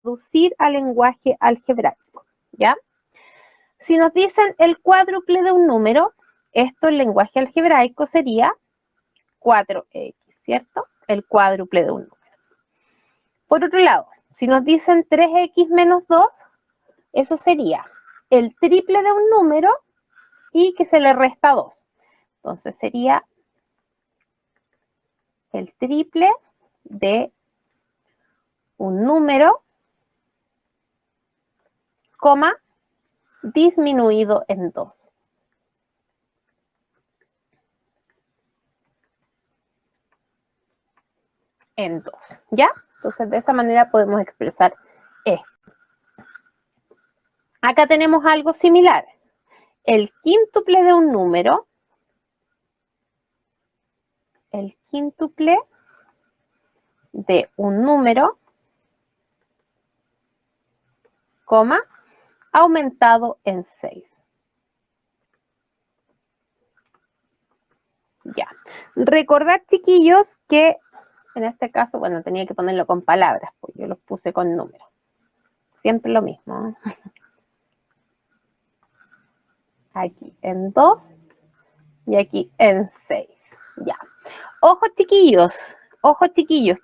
traducir al lenguaje algebraico, ¿ya? Si nos dicen el cuádruple de un número, esto en lenguaje algebraico sería 4x, ¿cierto? El cuádruple de un número. Por otro lado, si nos dicen 3x menos 2, eso sería el triple de un número y que se le resta 2. Entonces sería el triple de un número, coma, disminuido en 2. En 2, ¿ya? Entonces de esa manera podemos expresar esto. Acá tenemos algo similar. El quíntuple de un número, el quíntuple de un número, coma, aumentado en 6. Ya. Recordad, chiquillos, que en este caso, bueno, tenía que ponerlo con palabras, pues yo los puse con números. Siempre lo mismo, ¿eh? Aquí en 2 y aquí en 6. Ya. Ojo, chiquillos,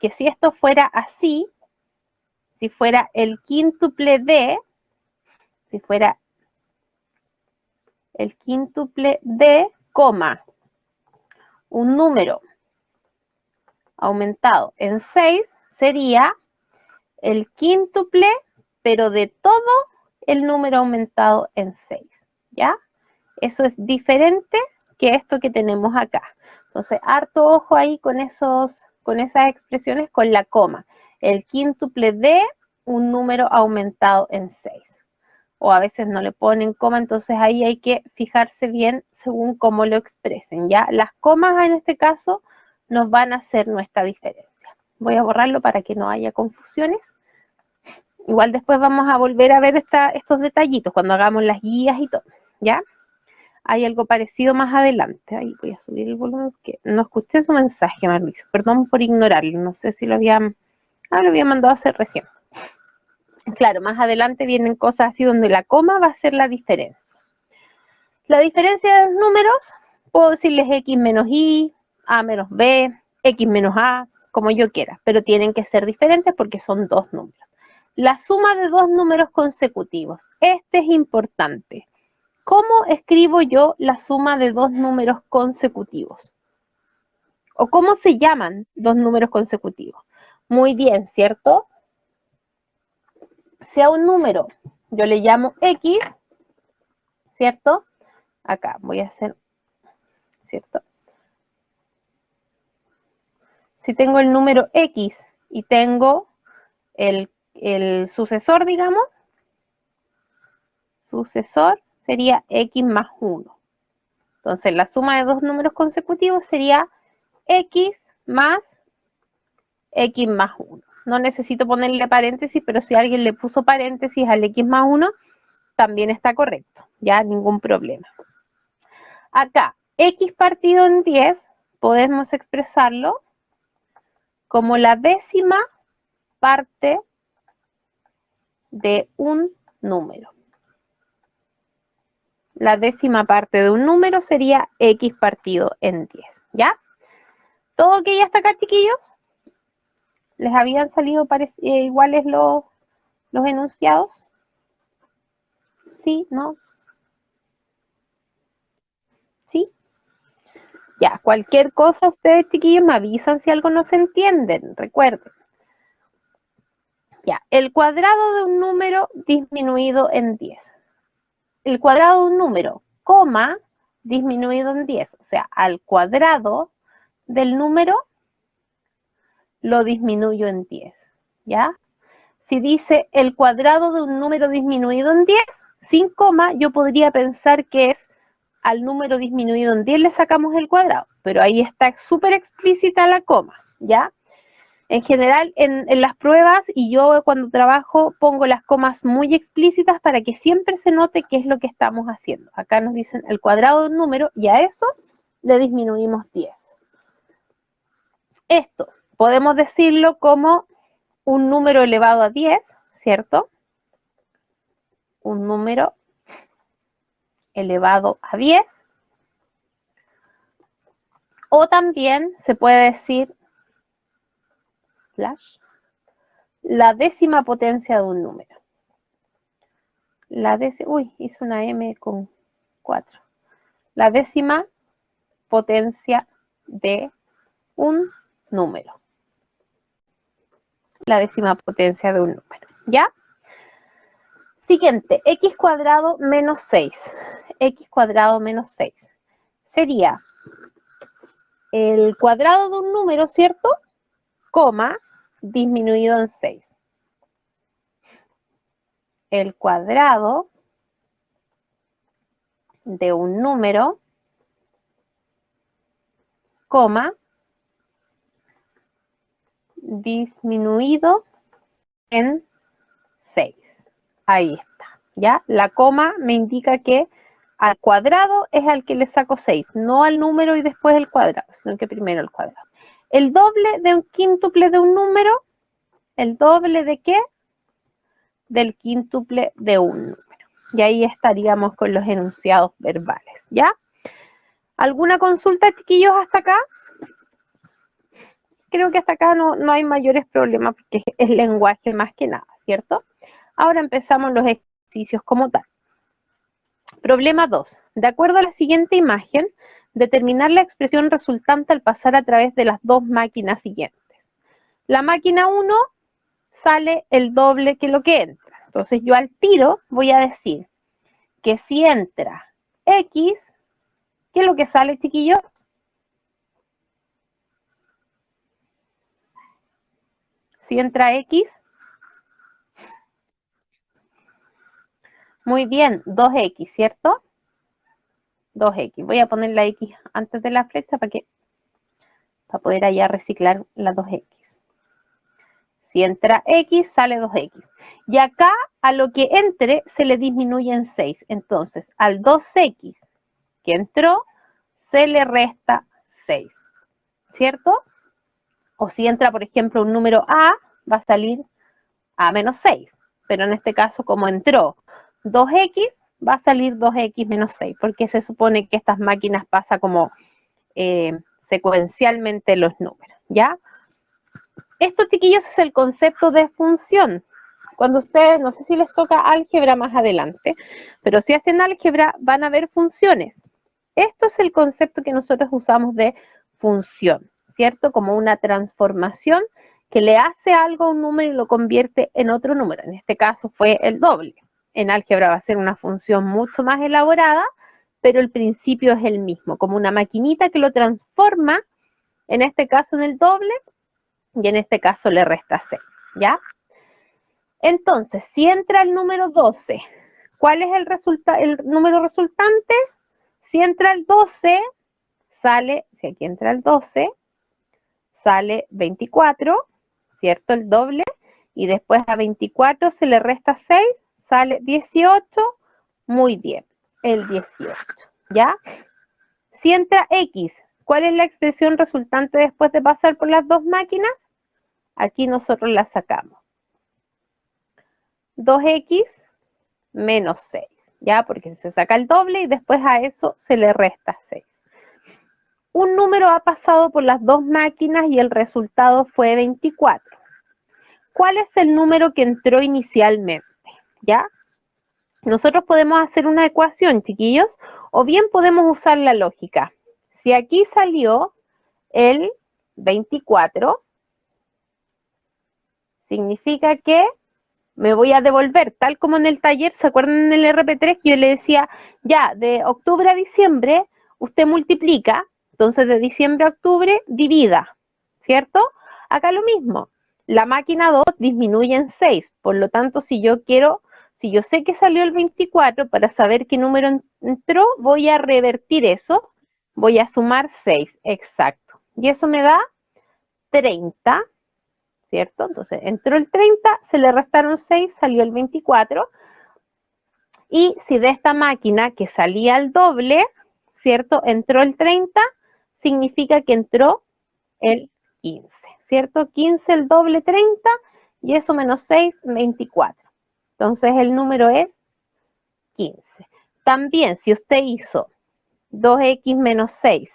que si esto fuera así, si fuera el quíntuple de, si fuera el quíntuple de, coma, un número aumentado en 6, sería el quíntuple, pero de todo el número aumentado en 6, ¿ya? Eso es diferente que esto que tenemos acá. Entonces, harto ojo ahí con esas expresiones con la coma. El quíntuple de un número aumentado en 6. O a veces no le ponen coma, entonces ahí hay que fijarse bien según cómo lo expresen, ¿ya? Las comas en este caso nos van a hacer nuestra diferencia. Voy a borrarlo para que no haya confusiones. Igual después vamos a volver a ver estos detallitos cuando hagamos las guías y todo, ¿ya? Hay algo parecido más adelante. Ahí voy a subir el volumen porque no escuché su mensaje, Mauricio. Perdón por ignorarlo. No sé si lo había mandado a hacer recién. Claro, más adelante vienen cosas así donde la coma va a ser la diferencia. La diferencia de los números, puedo decirles x menos y, a menos b, x menos a, como yo quiera, pero tienen que ser diferentes porque son dos números. La suma de dos números consecutivos. Este es importante. ¿Cómo escribo yo la suma de dos números consecutivos? ¿O cómo se llaman dos números consecutivos? Muy bien, ¿cierto? Si a un número yo le llamo x, ¿cierto? Acá voy a hacer, ¿cierto? Si tengo el número x y tengo el sucesor, digamos, sucesor sería x más 1. Entonces la suma de dos números consecutivos sería x más 1. No necesito ponerle paréntesis, pero si alguien le puso paréntesis al x más 1, también está correcto, ya ningún problema. Acá, x partido en 10, podemos expresarlo como la décima parte de un número. La décima parte de un número sería x partido en 10, ¿ya? ¿Todo ok hasta acá, chiquillos? ¿Les habían salido iguales los enunciados? ¿Sí? ¿No? ¿Sí? Ya, cualquier cosa ustedes, chiquillos, me avisan si algo no se entienden, recuerden. Ya, el cuadrado de un número disminuido en 10. El cuadrado de un número, coma, disminuido en 10. O sea, al cuadrado del número lo disminuyo en 10, ¿ya? Si dice el cuadrado de un número disminuido en 10, sin coma, yo podría pensar que es al número disminuido en 10 le sacamos el cuadrado, pero ahí está súper explícita la coma, ¿ya? En general, en las pruebas, y yo cuando trabajo pongo las comas muy explícitas para que siempre se note qué es lo que estamos haciendo. Acá nos dicen el cuadrado de un número y a eso le disminuimos 10. Esto podemos decirlo como un número elevado a 10, ¿cierto? Un número elevado a 10. O también se puede decir slash la décima potencia de un número. Uy, hice una M con 4. La décima potencia de un número. La décima potencia de un número, ¿ya? Siguiente, x cuadrado menos 6. X cuadrado menos 6. Sería el cuadrado de un número, ¿cierto? Coma, disminuido en 6. El cuadrado de un número, coma, disminuido en 6. Ahí está, ¿ya? La coma me indica que al cuadrado es al que le saco 6, no al número y después el cuadrado, sino que primero el cuadrado. El doble de un quíntuple de un número, ¿el doble de qué? Del quíntuple de un número. Y ahí estaríamos con los enunciados verbales, ¿ya? ¿Alguna consulta, chiquillos, hasta acá? Creo que hasta acá no hay mayores problemas porque es lenguaje más que nada, ¿cierto? Ahora empezamos los ejercicios como tal. Problema 2. De acuerdo a la siguiente imagen, determinar la expresión resultante al pasar a través de las dos máquinas siguientes. La máquina 1 sale el doble que lo que entra. Entonces yo al tiro voy a decir que si entra X, ¿qué es lo que sale, chiquillos? Si entra X, muy bien, 2X, ¿cierto? 2X. Voy a poner la X antes de la flecha para poder allá reciclar la 2X. Si entra X, sale 2X. Y acá a lo que entre se le disminuye en 6. Entonces, al 2X que entró, se le resta 6. ¿Cierto? O si entra, por ejemplo, un número A, va a salir A menos 6. Pero en este caso, como entró 2X, va a salir 2X menos 6. Porque se supone que estas máquinas pasan como secuencialmente los números. ¿Ya? Esto, chiquillos, es el concepto de función. Cuando ustedes, no sé si les toca álgebra más adelante, pero si hacen álgebra van a ver funciones. Esto es el concepto que nosotros usamos de función, ¿cierto? Como una transformación que le hace algo a un número y lo convierte en otro número. En este caso fue el doble. En álgebra va a ser una función mucho más elaborada, pero el principio es el mismo, como una maquinita que lo transforma, en este caso en el doble, y en este caso le resta 6, ¿ya? Entonces, si entra el número 12, ¿cuál es el número resultante? Si entra el 12, sale, si aquí entra el 12, sale 24, ¿cierto? El doble, y después a 24 se le resta 6, sale 18, muy bien, el 18, ¿ya? Si entra X, ¿cuál es la expresión resultante después de pasar por las dos máquinas? Aquí nosotros la sacamos. 2X menos 6, ¿ya? Porque se saca el doble y después a eso se le resta 6. Un número ha pasado por las dos máquinas y el resultado fue 24. ¿Cuál es el número que entró inicialmente? ¿Ya? Nosotros podemos hacer una ecuación, chiquillos, o bien podemos usar la lógica. Si aquí salió el 24, significa que me voy a devolver, tal como en el taller, ¿se acuerdan en el RP3 que yo le decía, ya, de octubre a diciembre, usted multiplica, entonces de diciembre a octubre, divida, ¿cierto? Acá lo mismo, la máquina 2 disminuye en 6, por lo tanto, si yo sé que salió el 24, para saber qué número entró, voy a revertir eso, voy a sumar 6, exacto, y eso me da 30, ¿cierto? Entonces entró el 30, se le restaron 6, salió el 24. Y si de esta máquina que salía al doble, ¿cierto? Entró el 30, significa que entró el 15, ¿cierto? 15 el doble 30 y eso menos 6, 24. Entonces el número es 15. También si usted hizo 2x menos 6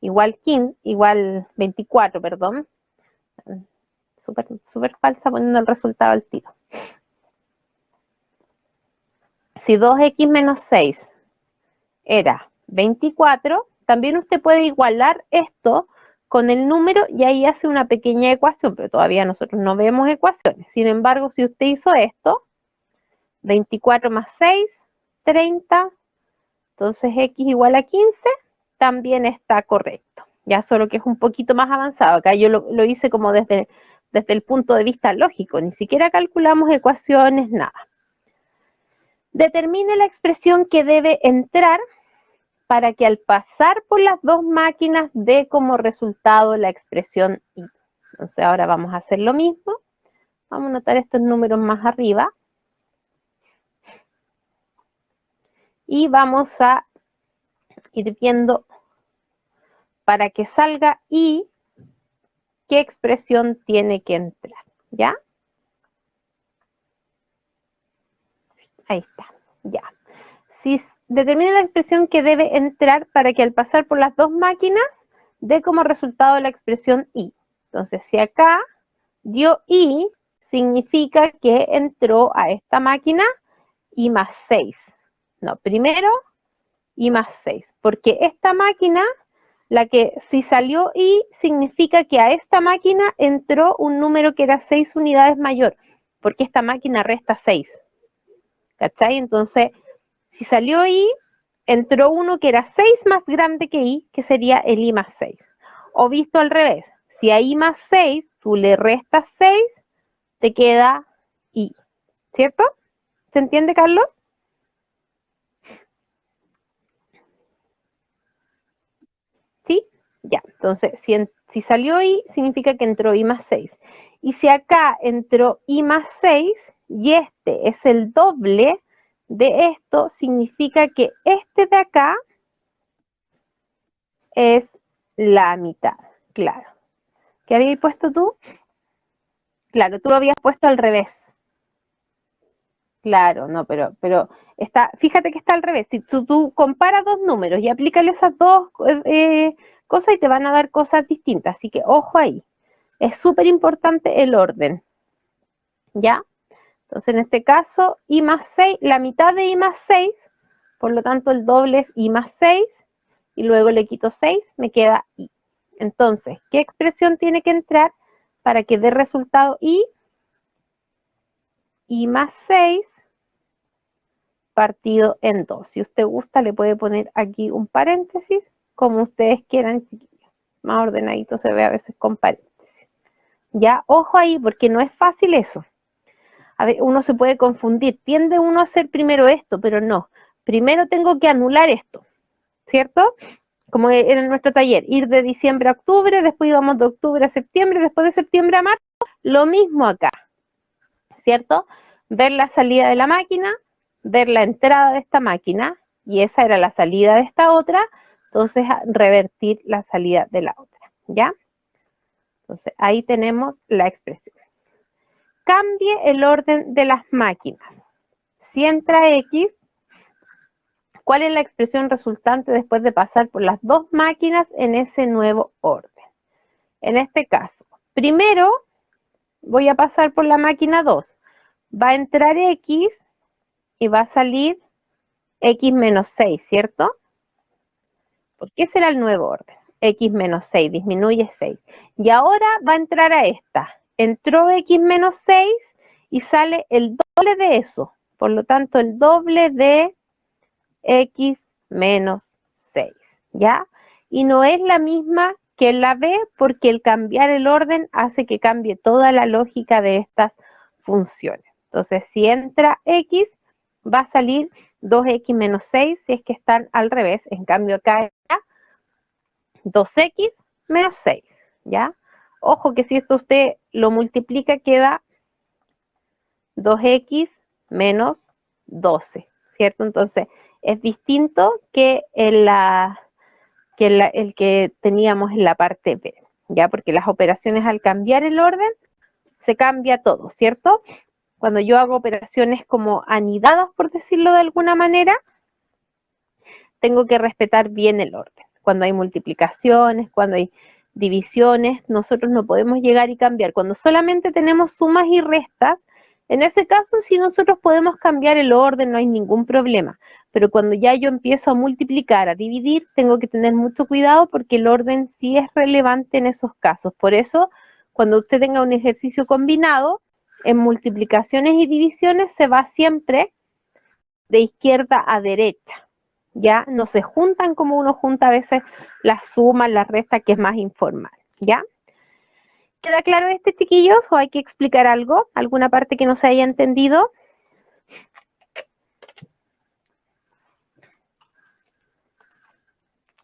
igual 15, igual 24, perdón. Súper falsa poniendo el resultado al tiro. Si 2x menos 6 era 24, también usted puede igualar esto con el número y ahí hace una pequeña ecuación, pero todavía nosotros no vemos ecuaciones. Sin embargo, si usted hizo esto, 24 más 6, 30, entonces x igual a 15, también está correcto. Ya solo que es un poquito más avanzado. Acá yo lo hice como desde el punto de vista lógico, ni siquiera calculamos ecuaciones, nada. Determine la expresión que debe entrar para que al pasar por las dos máquinas dé como resultado la expresión y. Entonces ahora vamos a hacer lo mismo. Vamos a anotar estos números más arriba. Y vamos a ir viendo para que salga y qué expresión tiene que entrar. ¿Ya? Ahí está. Ya. Si determina la expresión que debe entrar para que al pasar por las dos máquinas dé como resultado la expresión y. Entonces, si acá dio y, significa que entró a esta máquina y más 6. No, primero y más 6. Porque esta máquina, la que si salió y, significa que a esta máquina entró un número que era 6 unidades mayor. Porque esta máquina resta 6. ¿Cachai? Entonces, si salió i, entró uno que era 6 más grande que i, que sería el i más 6. O visto al revés, si a i más 6 tú le restas 6, te queda i. ¿Cierto? ¿Se entiende, Carlos? ¿Sí? Ya, entonces, si salió i, significa que entró i más 6. Y si acá entró i más 6, y este es el doble de esto, significa que este de acá es la mitad, claro. ¿Qué habías puesto tú? Claro, tú lo habías puesto al revés. Claro, no, pero está, fíjate que está al revés. Si tú comparas dos números y aplicas esas dos cosas y te van a dar cosas distintas. Así que ojo ahí. Es súper importante el orden. ¿Ya? Entonces en este caso, i más 6, la mitad de i más 6, por lo tanto el doble es i más 6, y luego le quito 6, me queda i. Entonces, ¿qué expresión tiene que entrar para que dé resultado i? I más 6 partido en 2. Si usted gusta, le puede poner aquí un paréntesis, como ustedes quieran, chiquillos. Más ordenadito se ve a veces con paréntesis. Ya, ojo ahí, porque no es fácil eso. A ver, uno se puede confundir. Tiende uno a hacer primero esto, pero no. Primero tengo que anular esto, ¿cierto? Como era en nuestro taller, ir de diciembre a octubre, después íbamos de octubre a septiembre, después de septiembre a marzo, lo mismo acá, ¿cierto? Ver la salida de la máquina, ver la entrada de esta máquina, y esa era la salida de esta otra, entonces revertir la salida de la otra, ¿ya? Entonces ahí tenemos la expresión. Cambie el orden de las máquinas. Si entra X, ¿cuál es la expresión resultante después de pasar por las dos máquinas en ese nuevo orden? En este caso, primero voy a pasar por la máquina 2. Va a entrar X y va a salir X menos 6, ¿cierto? Porque ese era el nuevo orden. X menos 6, disminuye 6. Y ahora va a entrar a esta. Entró X menos 6 y sale el doble de eso. Por lo tanto, el doble de X menos 6, ¿ya? Y no es la misma que la B porque el cambiar el orden hace que cambie toda la lógica de estas funciones. Entonces, si entra X, va a salir 2X menos 6 si es que están al revés. En cambio, acá era 2X menos 6, ¿ya? Ojo que si esto usted lo multiplica, queda 2X menos 12, ¿cierto? Entonces, es distinto que el que teníamos en la parte B, ¿ya? Porque las operaciones al cambiar el orden se cambia todo, ¿cierto? Cuando yo hago operaciones como anidadas, por decirlo de alguna manera, tengo que respetar bien el orden. Cuando hay multiplicaciones, cuando hay divisiones, nosotros no podemos llegar y cambiar. Cuando solamente tenemos sumas y restas, en ese caso sí nosotros podemos cambiar el orden, no hay ningún problema. Pero cuando ya yo empiezo a multiplicar, a dividir, tengo que tener mucho cuidado porque el orden sí es relevante en esos casos. Por eso, cuando usted tenga un ejercicio combinado, en multiplicaciones y divisiones se va siempre de izquierda a derecha. ¿Ya? No se juntan como uno junta a veces las sumas, las restas, que es más informal, ¿ya? ¿Queda claro este, chiquillos? ¿O hay que explicar algo? ¿Alguna parte que no se haya entendido?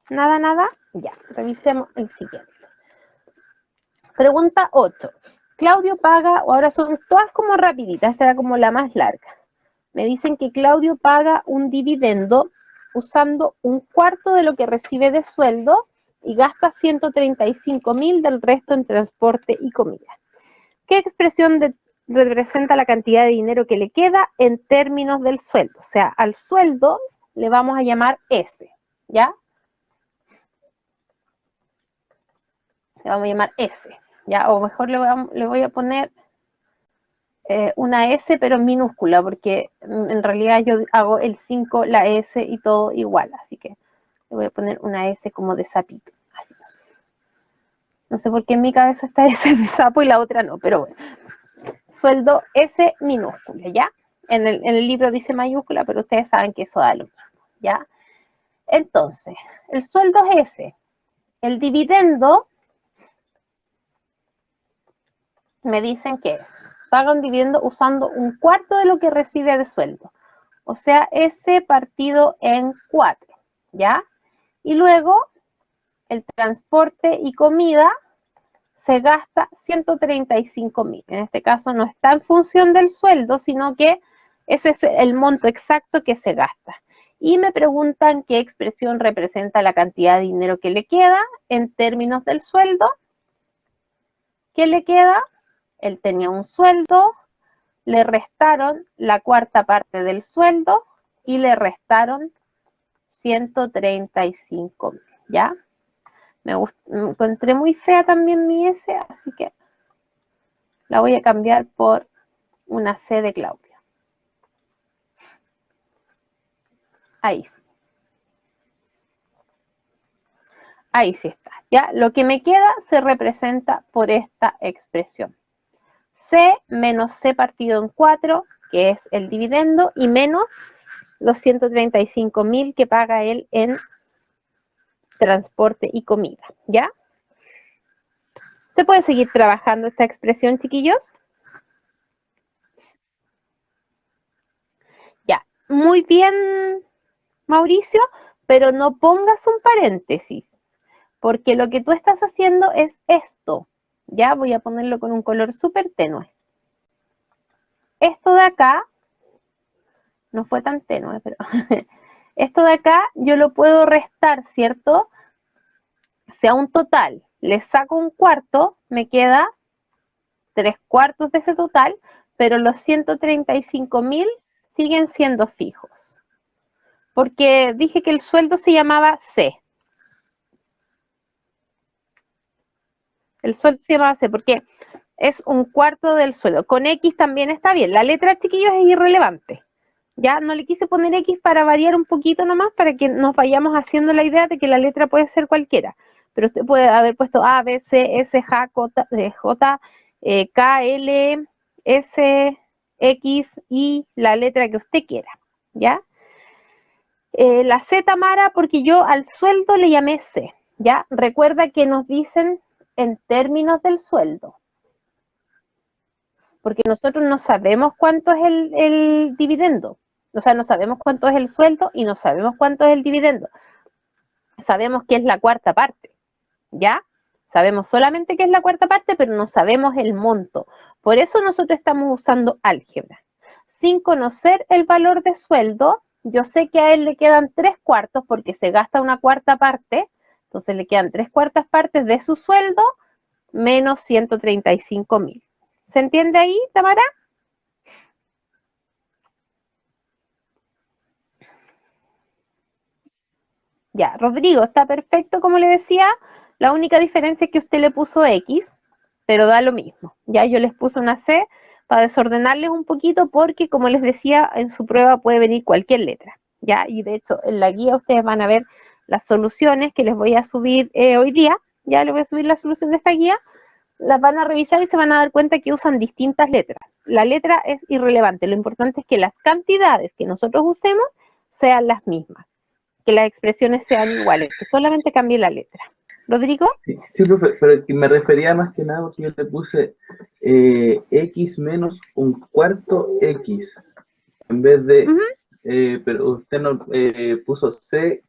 ¿Nada, nada? Ya, revisemos el siguiente. Pregunta 8. Claudio paga, o ahora son todas como rapiditas, esta era como la más larga. Me dicen que Claudio paga un dividendo usando un cuarto de lo que recibe de sueldo y gasta 135.000 del resto en transporte y comida. ¿Qué expresión representa la cantidad de dinero que le queda en términos del sueldo? O sea, al sueldo le vamos a llamar S, ¿ya? Le vamos a llamar S, ¿ya? O mejor le voy a poner una S pero en minúscula, porque en realidad yo hago el 5, la S y todo igual, así que le voy a poner una S como de sapito, así. No sé por qué en mi cabeza está S de sapo y la otra no, pero bueno. Sueldo S minúscula, ¿ya? En el libro dice mayúscula, pero ustedes saben que eso da lo mismo, ¿ya? Entonces, el sueldo es S. El dividendo, me dicen que paga un dividendo usando un cuarto de lo que recibe de sueldo. O sea, S partido en 4, ¿ya? Y luego, el transporte y comida se gasta 135.000. En este caso no está en función del sueldo, sino que ese es el monto exacto que se gasta. Y me preguntan qué expresión representa la cantidad de dinero que le queda en términos del sueldo. ¿Qué le queda? Él tenía un sueldo, le restaron la cuarta parte del sueldo y le restaron 135.000, ¿ya? Me encontré muy fea también mi S, así que la voy a cambiar por una C de Claudio. Ahí sí. Ahí sí está. ¿Ya? Lo que me queda se representa por esta expresión. C menos C partido en 4, que es el dividendo, y menos los 135.000 que paga él en transporte y comida. ¿Ya? ¿Se puede seguir trabajando esta expresión, chiquillos? Ya. Muy bien, Mauricio, pero no pongas un paréntesis, porque lo que tú estás haciendo es esto. Ya voy a ponerlo con un color súper tenue. Esto de acá, no fue tan tenue, pero esto de acá yo lo puedo restar, ¿cierto? Sea un total, le saco un cuarto, me queda 3/4 de ese total, pero los 135.000 siguen siendo fijos. Porque dije que el sueldo se llamaba C. El sueldo se llamaba C porque es un cuarto del sueldo. Con X también está bien. La letra, chiquillos, es irrelevante. Ya no le quise poner X para variar un poquito nomás, para que nos vayamos haciendo la idea de que la letra puede ser cualquiera. Pero usted puede haber puesto A, B, C, S, J, K, L, S, X, Y, la letra que usted quiera. ¿Ya? La C, Tamara, porque yo al sueldo le llamé C. ¿Ya? Recuerda que nos dicen en términos del sueldo. Porque nosotros no sabemos cuánto es el dividendo. O sea, no sabemos cuánto es el sueldo y no sabemos cuánto es el dividendo. Sabemos que es la cuarta parte, ¿ya? Sabemos solamente que es la cuarta parte, pero no sabemos el monto. Por eso nosotros estamos usando álgebra. Sin conocer el valor de sueldo, yo sé que a él le quedan 3/4 porque se gasta una cuarta parte, entonces le quedan 3/4 partes de su sueldo menos 135.000. ¿Se entiende ahí, Tamara? Ya, Rodrigo, está perfecto como le decía. La única diferencia es que usted le puso X, pero da lo mismo. Ya yo les puse una C para desordenarles un poquito porque, como les decía, en su prueba puede venir cualquier letra. Ya, y de hecho en la guía ustedes van a ver las soluciones que les voy a subir hoy día. Ya les voy a subir la solución de esta guía. Las van a revisar y se van a dar cuenta que usan distintas letras. La letra es irrelevante. Lo importante es que las cantidades que nosotros usemos sean las mismas, que las expresiones sean iguales, que solamente cambie la letra. ¿Rodrigo? Sí, profe, pero que me refería más que nada porque yo le puse X menos un cuarto X, en vez de, pero usted no puso C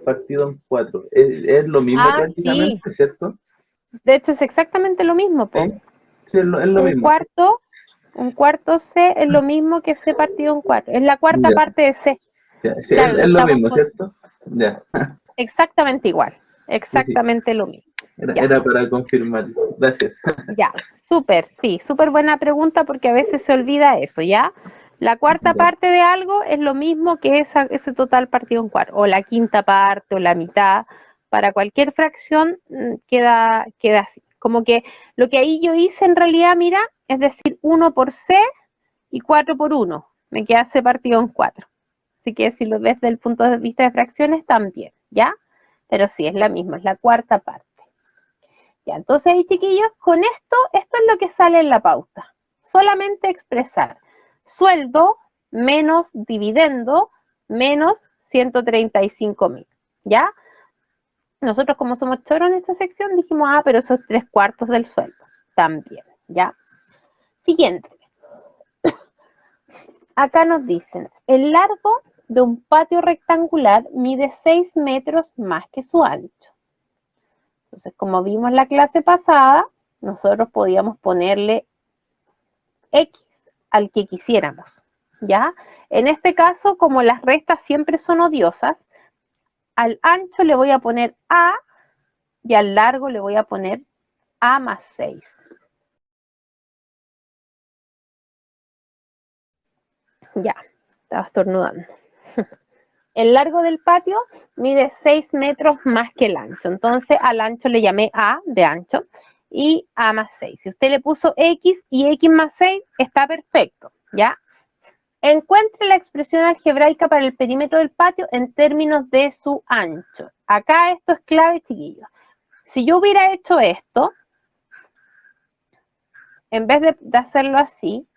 partido en 4. Es lo mismo Ah, sí. prácticamente, ¿cierto? De hecho, es exactamente lo mismo, po. ¿Sí? Sí, es lo Un mismo, ¿sí? cuarto, un cuarto C es lo mismo que C partido en 4. Es la cuarta Ya, parte de C. sí, sí, Claro, lo es lo estamos mismo, poniendo ¿cierto? Ya, exactamente igual. sí, sí, Exactamente lo mismo. Ya. era para confirmar. Gracias. Ya, súper, sí, súper buena pregunta porque a veces se olvida eso, ¿ya? La cuarta Ya. parte de algo es lo mismo que ese total partido en cuatro, o la quinta parte, o la mitad. Para cualquier fracción queda así. Como que lo que ahí yo hice en realidad, mira, es decir, 1 por C y 4 por 1. Me queda C partido en 4. Así que si lo ves desde el punto de vista de fracciones, también, ¿ya? Pero sí, es la misma, es la cuarta parte. Ya, entonces ahí, chiquillos, con esto es lo que sale en la pauta. Solamente expresar sueldo menos dividendo menos 135.000. ¿Ya? Nosotros como somos choros en esta sección dijimos, pero eso es 3/4 del sueldo. También, ¿ya? Siguiente. Acá nos dicen, el largo de un patio rectangular mide 6 metros más que su ancho. Entonces, como vimos la clase pasada, nosotros podíamos ponerle X al que quisiéramos, ¿ya? En este caso, como las restas siempre son odiosas, al ancho le voy a poner A y al largo le voy a poner A más 6. Ya, estaba estornudando. El largo del patio mide 6 metros más que el ancho. Entonces al ancho le llamé A de ancho y A más 6. Si usted le puso X y X más 6, está perfecto, ¿ya? Encuentre la expresión algebraica para el perímetro del patio en términos de su ancho. Acá esto es clave, chiquillos. Si yo hubiera hecho esto, en vez de hacerlo así,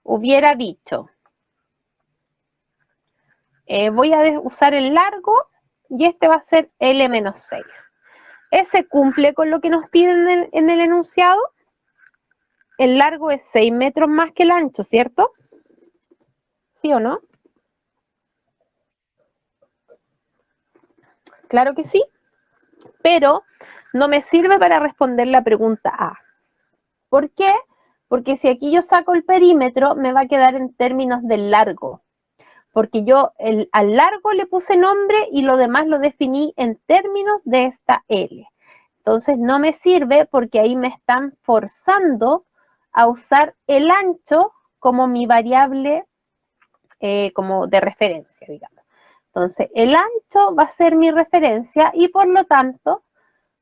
hubiera dicho, voy a usar el largo y este va a ser L menos 6. ¿Ese cumple con lo que nos piden en el enunciado? El largo es 6 metros más que el ancho, ¿cierto? ¿Sí o no? Claro que sí, pero no me sirve para responder la pregunta A. ¿Por qué? Porque si aquí yo saco el perímetro, me va a quedar en términos del largo. Porque yo al largo le puse nombre y lo demás lo definí en términos de esta L. Entonces no me sirve porque ahí me están forzando a usar el ancho como mi variable como de referencia, digamos. Entonces el ancho va a ser mi referencia y por lo tanto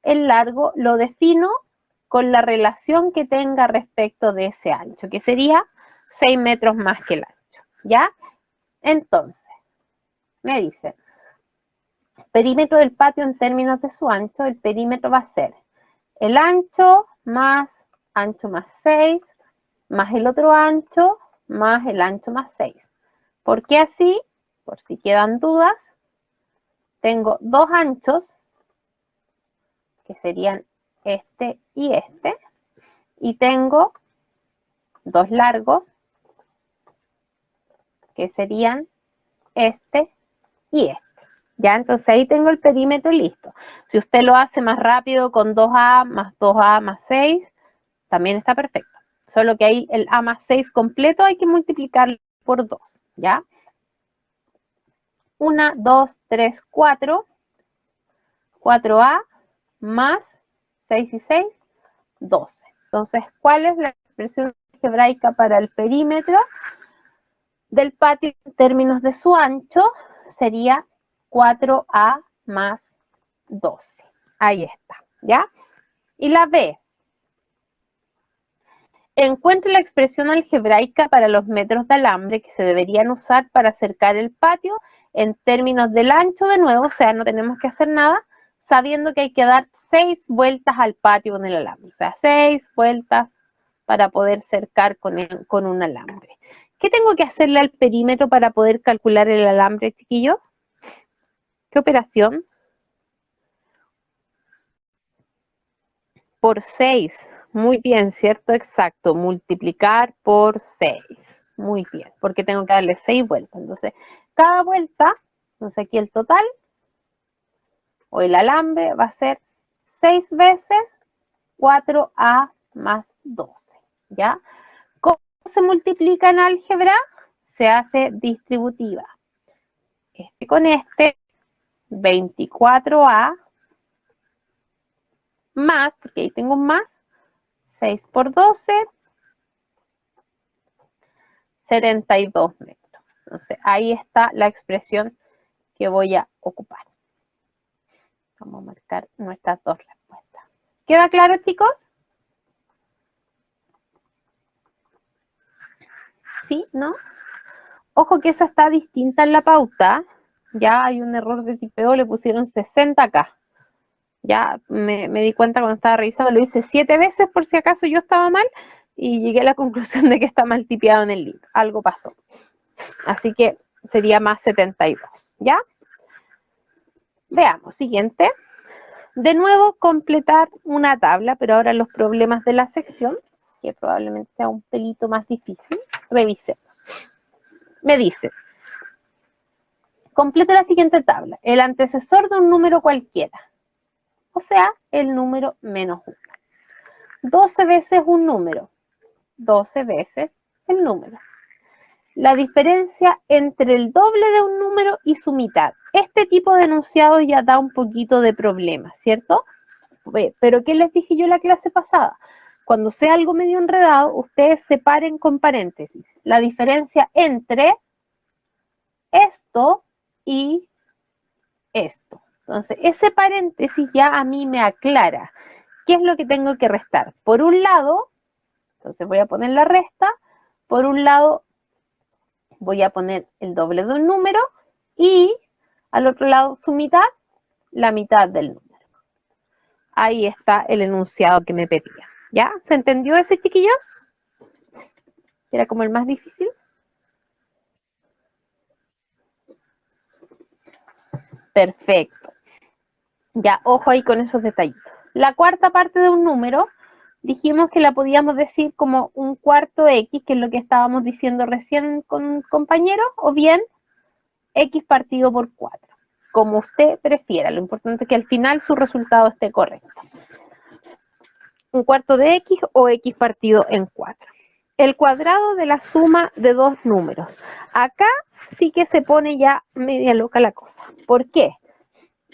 el largo lo defino con la relación que tenga respecto de ese ancho, que sería 6 metros más que el ancho, ¿ya? Entonces, me dice, perímetro del patio en términos de su ancho, el perímetro va a ser el ancho más 6, más el otro ancho, más el ancho más 6. ¿Por qué así? Por si quedan dudas, tengo dos anchos, que serían este, y tengo dos largos, que serían este y este. Ya, entonces ahí tengo el perímetro listo. Si usted lo hace más rápido con 2A más 2A más 6, también está perfecto. Solo que ahí el A más 6 completo hay que multiplicarlo por 2, ¿ya? 1, 2, 3, 4. 4A más 6 y 6, 12. Entonces, ¿cuál es la expresión algebraica para el perímetro del patio en términos de su ancho sería 4A más 12. Ahí está, ¿ya? Y la B. Encuentre la expresión algebraica para los metros de alambre que se deberían usar para cercar el patio en términos del ancho de nuevo, o sea, no tenemos que hacer nada, sabiendo que hay que dar 6 vueltas al patio con el alambre, o sea, 6 vueltas para poder cercar con un alambre. ¿Qué tengo que hacerle al perímetro para poder calcular el alambre, chiquillos? ¿Qué operación? Por 6. Muy bien, ¿cierto? Exacto. Multiplicar por 6. Muy bien, porque tengo que darle 6 vueltas. Entonces, cada vuelta, entonces aquí el total, o el alambre, va a ser 6 veces 4A más 12. ¿Ya? ¿Cómo se multiplica en álgebra? Se hace distributiva. Este con este, 24A más, porque ahí tengo un más, 6 por 12, 72 metros. Entonces, ahí está la expresión que voy a ocupar. Vamos a marcar nuestras dos respuestas. ¿Queda claro, chicos? ¿Sí? ¿No? Ojo que esa está distinta en la pauta. Ya hay un error de tipeo, le pusieron 60 acá. Ya me di cuenta cuando estaba revisando, lo hice 7 veces por si acaso yo estaba mal y llegué a la conclusión de que está mal tipeado en el libro. Algo pasó. Así que sería más 72. ¿Ya? Veamos, siguiente. De nuevo, completar una tabla, pero ahora los problemas de la sección, que probablemente sea un pelito más difícil. Revisemos. Me dice, complete la siguiente tabla. El antecesor de un número cualquiera, o sea, el número menos 1. 12 veces un número, 12 veces el número. La diferencia entre el doble de un número y su mitad. Este tipo de enunciado ya da un poquito de problema, ¿cierto? Pero ¿qué les dije yo en la clase pasada? Cuando sea algo medio enredado, ustedes separen con paréntesis la diferencia entre esto y esto. Entonces, ese paréntesis ya a mí me aclara qué es lo que tengo que restar. Por un lado, entonces voy a poner la resta, por un lado voy a poner el doble de un número y al otro lado su mitad, la mitad del número. Ahí está el enunciado que me pedía. ¿Ya? ¿Se entendió ese, chiquillos? Era como el más difícil. Perfecto. Ya, ojo ahí con esos detallitos. La cuarta parte de un número, dijimos que la podíamos decir como un cuarto X, que es lo que estábamos diciendo recién con compañeros, o bien X partido por 4. Como usted prefiera, lo importante es que al final su resultado esté correcto. Un cuarto de X o X partido en 4. El cuadrado de la suma de dos números. Acá sí que se pone ya media loca la cosa. ¿Por qué?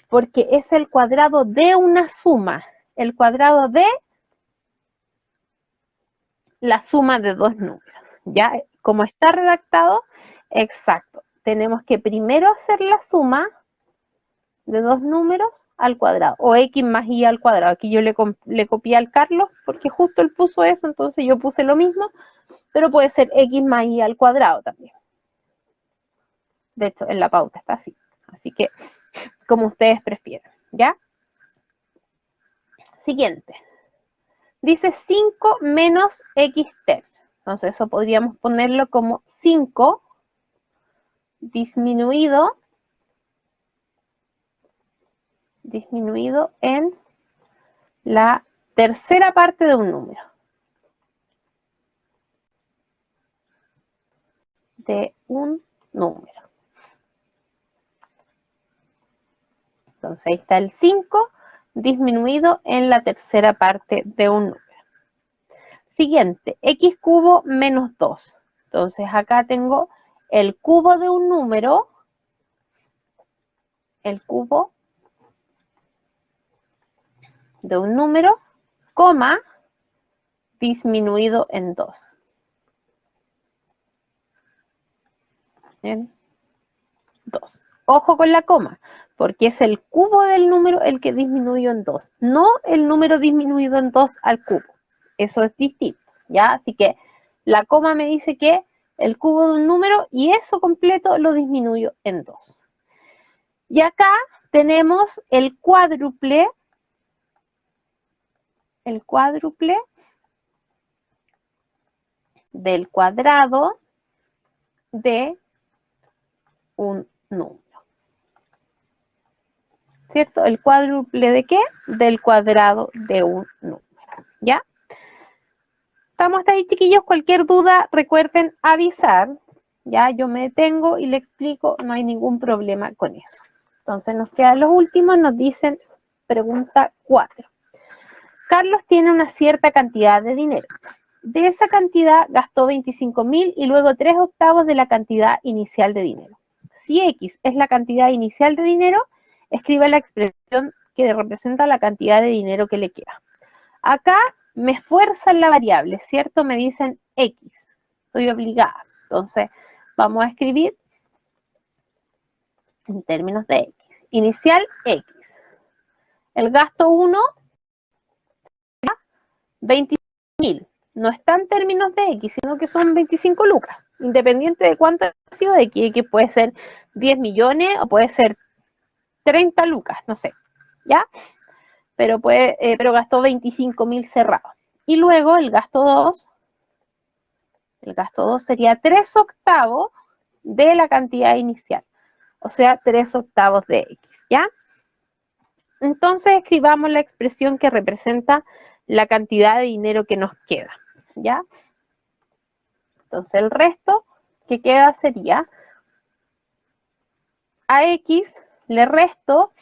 Porque es el cuadrado de una suma. El cuadrado de la suma de dos números. ¿Ya? Como está redactado, exacto. Tenemos que primero hacer la suma de dos números al cuadrado, o x más y al cuadrado. Aquí yo le copié al Carlos, porque justo él puso eso, entonces yo puse lo mismo, pero puede ser x más y al cuadrado también. De hecho, en la pauta está así. Así que, como ustedes prefieran, ¿ya? Siguiente. Dice 5 menos x tercios. Entonces, eso podríamos ponerlo como 5 disminuido en la tercera parte de un número. De un número. Entonces ahí está el 5 disminuido en la tercera parte de un número. Siguiente, x cubo menos 2. Entonces acá tengo el cubo de un número, coma, disminuido en 2. En 2. Ojo con la coma, porque es el cubo del número el que disminuyó en 2, no el número disminuido en 2 al cubo. Eso es distinto, ¿ya? Así que la coma me dice que el cubo de un número y eso completo lo disminuyo en 2. Y acá tenemos el cuádruple del cuadrado de un número. ¿Cierto? ¿El cuádruple de qué? Del cuadrado de un número. ¿Ya? ¿Estamos hasta ahí, chiquillos? Cualquier duda, recuerden avisar. Ya, yo me detengo y le explico, no hay ningún problema con eso. Entonces nos quedan los últimos, nos dicen pregunta 4. Carlos tiene una cierta cantidad de dinero. De esa cantidad gastó 25.000 y luego 3/8 de la cantidad inicial de dinero. Si X es la cantidad inicial de dinero, escribe la expresión que representa la cantidad de dinero que le queda. Acá me esfuerzan la variable, ¿cierto? Me dicen X. Estoy obligada. Entonces, vamos a escribir en términos de X. Inicial, X. El gasto 1, 25.000. No está en términos de X, sino que son 25 lucas. Independiente de cuánto ha sido X. X puede ser 10 millones o puede ser 30 lucas, no sé. ¿Ya? Pero gastó 25.000 cerrados. Y luego el gasto 2. El gasto 2 sería 3/8 de la cantidad inicial. O sea, 3/8 de X, ¿ya? Entonces escribamos la expresión que representa la cantidad de dinero que nos queda, ¿ya? Entonces el resto que queda sería a X le resto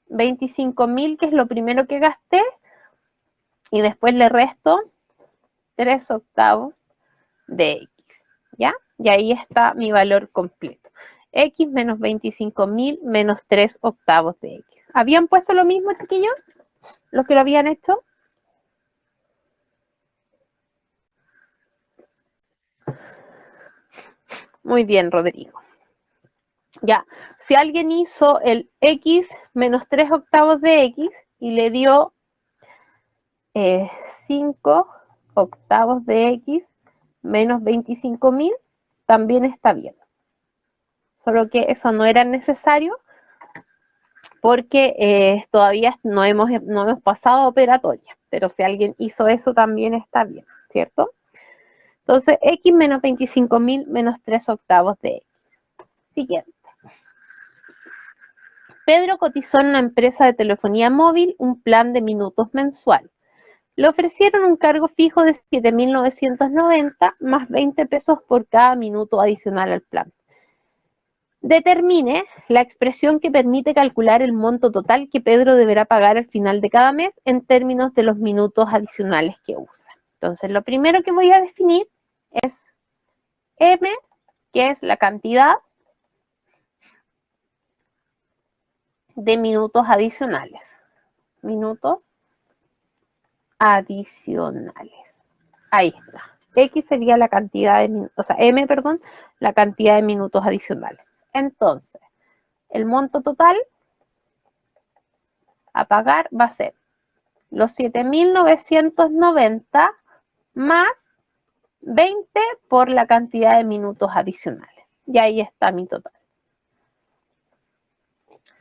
25.000, que es lo primero que gasté, y después le resto 3/8 de X, ¿ya? Y ahí está mi valor completo. X menos 25.000 menos 3/8 de X. ¿Habían puesto lo mismo, chiquillos? ¿Los que lo habían hecho? Muy bien, Rodrigo. Ya, si alguien hizo el X menos 3/8 de X y le dio 5/8 de X menos 25.000, también está bien. Solo que eso no era necesario porque todavía no hemos pasado operatoria. Pero si alguien hizo eso, también está bien, ¿cierto? Entonces, X menos 25.000 menos 3/8 de X. Siguiente. Pedro cotizó en una empresa de telefonía móvil un plan de minutos mensual. Le ofrecieron un cargo fijo de 7.990 más 20 pesos por cada minuto adicional al plan. Determine la expresión que permite calcular el monto total que Pedro deberá pagar al final de cada mes en términos de los minutos adicionales que usa. Entonces, lo primero que voy a definir es M, que es la cantidad de minutos adicionales. Minutos adicionales. Ahí está. X sería la cantidad de, o sea, M, perdón, la cantidad de minutos adicionales. Entonces, el monto total a pagar va a ser los 7.990 más 20 por la cantidad de minutos adicionales. Y ahí está mi total.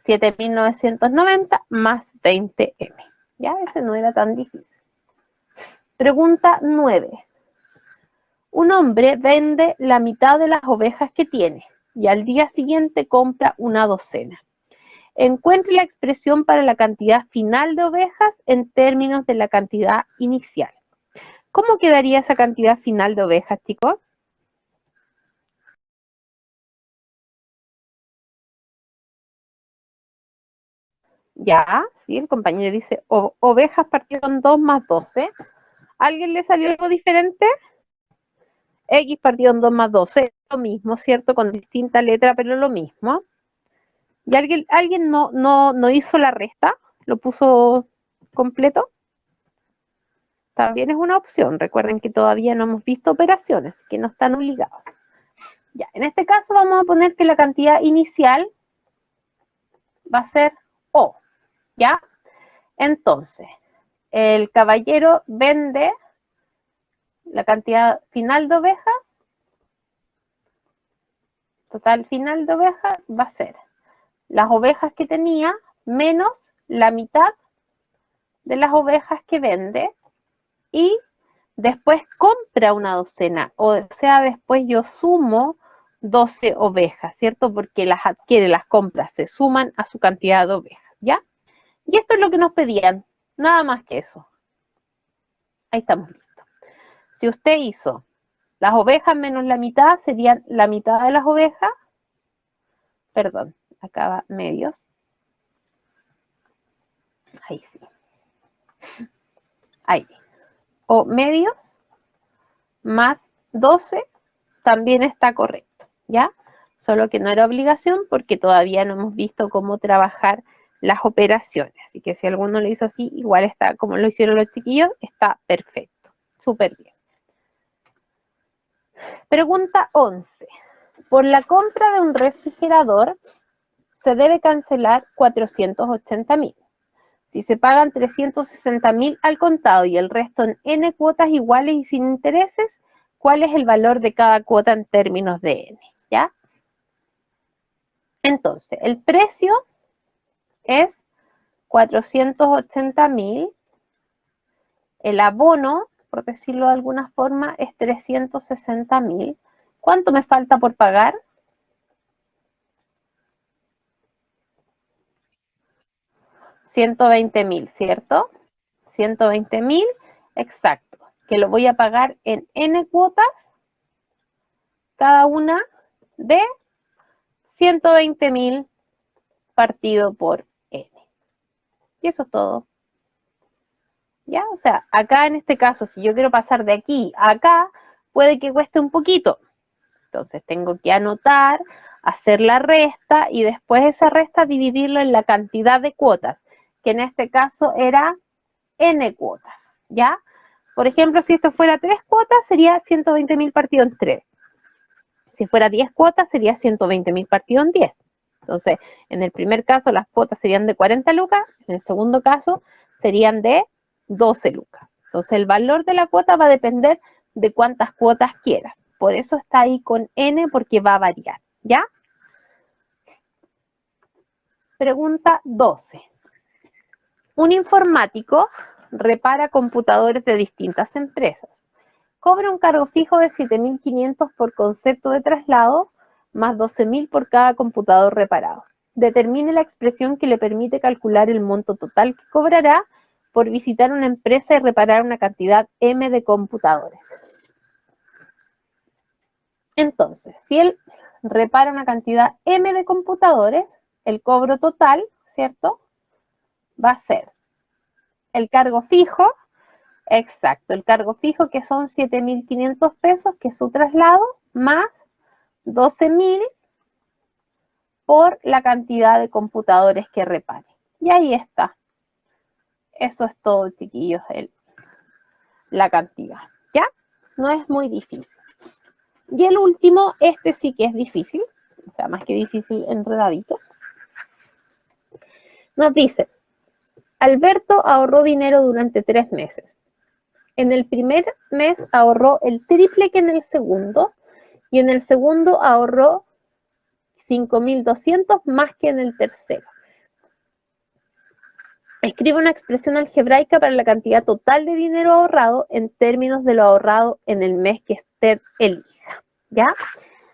7.990 más 20M. Ya, ese no era tan difícil. Pregunta 9. Un hombre vende la mitad de las ovejas que tiene y al día siguiente compra una docena. Encuentre la expresión para la cantidad final de ovejas en términos de la cantidad inicial. ¿Cómo quedaría esa cantidad final de ovejas, chicos? Ya, sí, el compañero dice ovejas partido en 2 más 12. ¿Alguien le salió algo diferente? X partido en 2 más 12, lo mismo, ¿cierto? Con distinta letra, pero lo mismo. ¿Y alguien no hizo la resta? ¿Lo puso completo? también es una opción. Recuerden que todavía no hemos visto operaciones, que no están obligados. Ya, en este caso vamos a poner que la cantidad inicial va a ser O, ¿ya? Entonces, el caballero vende la cantidad final de ovejas, total final de ovejas va a ser las ovejas que tenía menos la mitad de las ovejas que vende y después compra una docena, o sea, después yo sumo 12 ovejas, ¿cierto? Porque las adquiere, las compras, se suman a su cantidad de ovejas, ¿ya? Y esto es lo que nos pedían, nada más que eso. Ahí estamos listos. Si usted hizo las ovejas menos la mitad, serían la mitad de las ovejas, perdón, acá va medios, ahí sí, ahí, o medios más 12 también está correcto, ¿ya? Solo que no era obligación porque todavía no hemos visto cómo trabajar las operaciones. Así que si alguno lo hizo así, igual está, como lo hicieron los chiquillos, está perfecto, súper bien. Pregunta 11. Por la compra de un refrigerador se debe cancelar 480.000. Si se pagan 360.000 al contado y el resto en N cuotas iguales y sin intereses, ¿cuál es el valor de cada cuota en términos de N? ¿Ya? Entonces, el precio es 480.000, el abono, por decirlo de alguna forma, es 360.000. ¿Cuánto me falta por pagar? 120.000, ¿cierto? 120.000, exacto, que lo voy a pagar en N cuotas, cada una de 120.000 partido por N. Y eso es todo. ¿Ya? O sea, acá en este caso, si yo quiero pasar de aquí a acá, puede que cueste un poquito. Entonces tengo que anotar, hacer la resta y después esa resta dividirlo en la cantidad de cuotas, que en este caso era N cuotas. ¿Ya? Por ejemplo, si esto fuera 3 cuotas, sería 120.000 partido en 3. Si fuera 10 cuotas, sería 120.000 partido en 10. Entonces, en el primer caso las cuotas serían de 40 lucas, en el segundo caso serían de 12 lucas. Entonces, el valor de la cuota va a depender de cuántas cuotas quieras. Por eso está ahí con N, porque va a variar, ¿ya? Pregunta 12. Un informático repara computadores de distintas empresas. Cobra un cargo fijo de 7.500 por concepto de traslado, más 12.000 por cada computador reparado. Determine la expresión que le permite calcular el monto total que cobrará por visitar una empresa y reparar una cantidad M de computadores. Entonces, si él repara una cantidad M de computadores, el cobro total, ¿cierto? Va a ser el cargo fijo. Exacto, el cargo fijo que son 7.500 pesos, que es su traslado, más 12.000 por la cantidad de computadores que repare. Y ahí está. Eso es todo, chiquillos, la cantidad. ¿Ya? No es muy difícil. Y el último, este sí que es difícil, o sea, más que difícil, enredadito. Nos dice, Alberto ahorró dinero durante 3 meses. En el primer mes ahorró el triple que en el segundo, y en el segundo ahorró 5.200 más que en el tercero. Escribe una expresión algebraica para la cantidad total de dinero ahorrado en términos de lo ahorrado en el mes que usted elija. ¿Ya?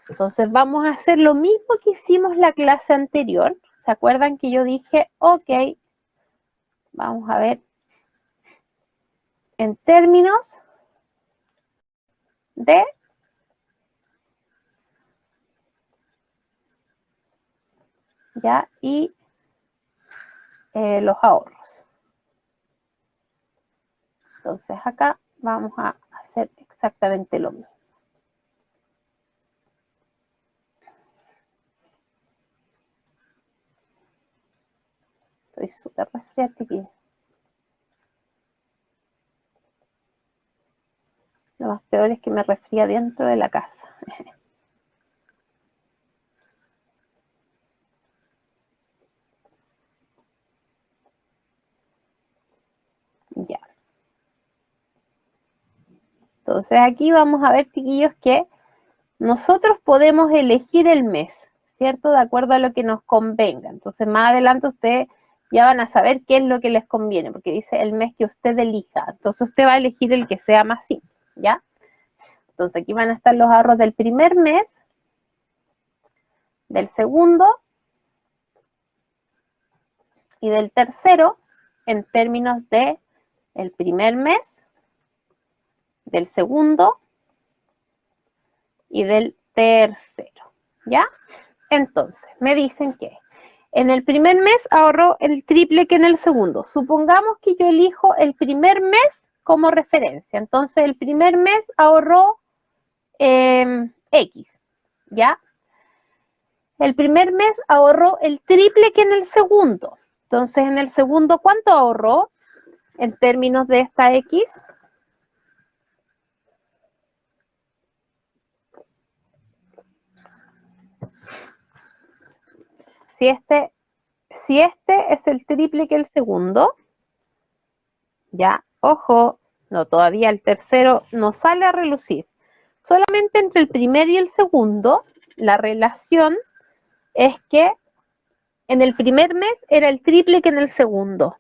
Entonces vamos a hacer lo mismo que hicimos la clase anterior. ¿Se acuerdan que yo dije, ok, vamos a ver, en términos de ya y los ahorros? Entonces acá vamos a hacer exactamente lo mismo. Estoy súper resfriada aquí. Lo peor es que me resfría dentro de la casa. Ya. Entonces aquí vamos a ver, chiquillos, que nosotros podemos elegir el mes, ¿cierto? De acuerdo a lo que nos convenga. Entonces más adelante ustedes ya van a saber qué es lo que les conviene, porque dice el mes que usted elija. Entonces usted va a elegir el que sea más simple, ¿ya? Entonces aquí van a estar los ahorros del primer mes, del segundo y del tercero en términos de el primer mes, del segundo y del tercero, ¿ya? Entonces, me dicen que en el primer mes ahorró el triple que en el segundo. Supongamos que yo elijo el primer mes como referencia. Entonces, el primer mes ahorró X, ¿ya? El primer mes ahorró el triple que en el segundo. Entonces, en el segundo, ¿cuánto ahorró en términos de esta X? Si este es el triple que el segundo, ya, ojo, no, todavía el tercero no sale a relucir. Solamente entre el primer y el segundo, la relación es que en el primer mes era el triple que en el segundo.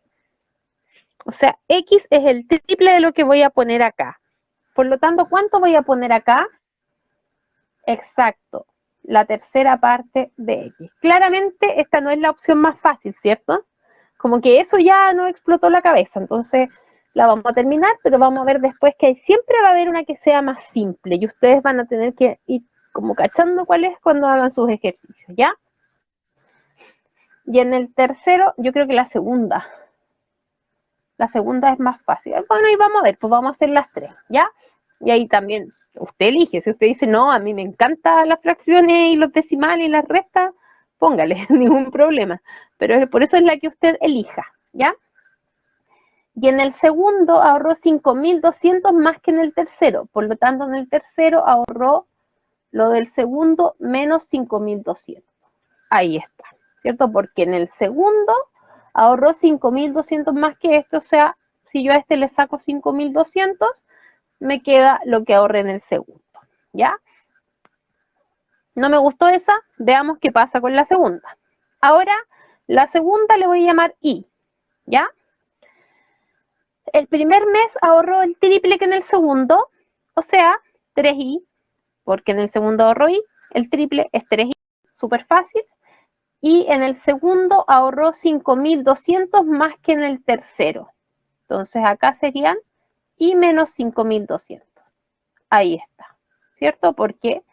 O sea, X es el triple de lo que voy a poner acá. Por lo tanto, ¿cuánto voy a poner acá? Exacto, la tercera parte de X. Claramente esta no es la opción más fácil, ¿cierto? Como que eso ya no explotó la cabeza, entonces la vamos a terminar, pero vamos a ver después que siempre va a haber una que sea más simple y ustedes van a tener que ir como cachando cuál es cuando hagan sus ejercicios, ¿ya? Y en el tercero, yo creo que la segunda es más fácil. Bueno, y vamos a ver, pues vamos a hacer las tres, ¿ya? Y ahí también usted elige, si usted dice, no, a mí me encantan las fracciones y los decimales y las restas, póngale, ningún problema. Pero por eso es la que usted elija, ¿ya? Y en el segundo ahorró 5.200 más que en el tercero. Por lo tanto, en el tercero ahorró lo del segundo menos 5.200. Ahí está, ¿cierto? Porque en el segundo ahorró 5.200 más que este. O sea, si yo a este le saco 5.200, me queda lo que ahorré en el segundo, ¿ya? No me gustó esa, veamos qué pasa con la segunda. Ahora, la segunda le voy a llamar I, ¿ya? El primer mes ahorró el triple que en el segundo, o sea, 3i, porque en el segundo ahorró i, el triple es 3i, súper fácil. Y en el segundo ahorró 5.200 más que en el tercero. Entonces acá serían i menos 5.200. Ahí está, ¿cierto? Porque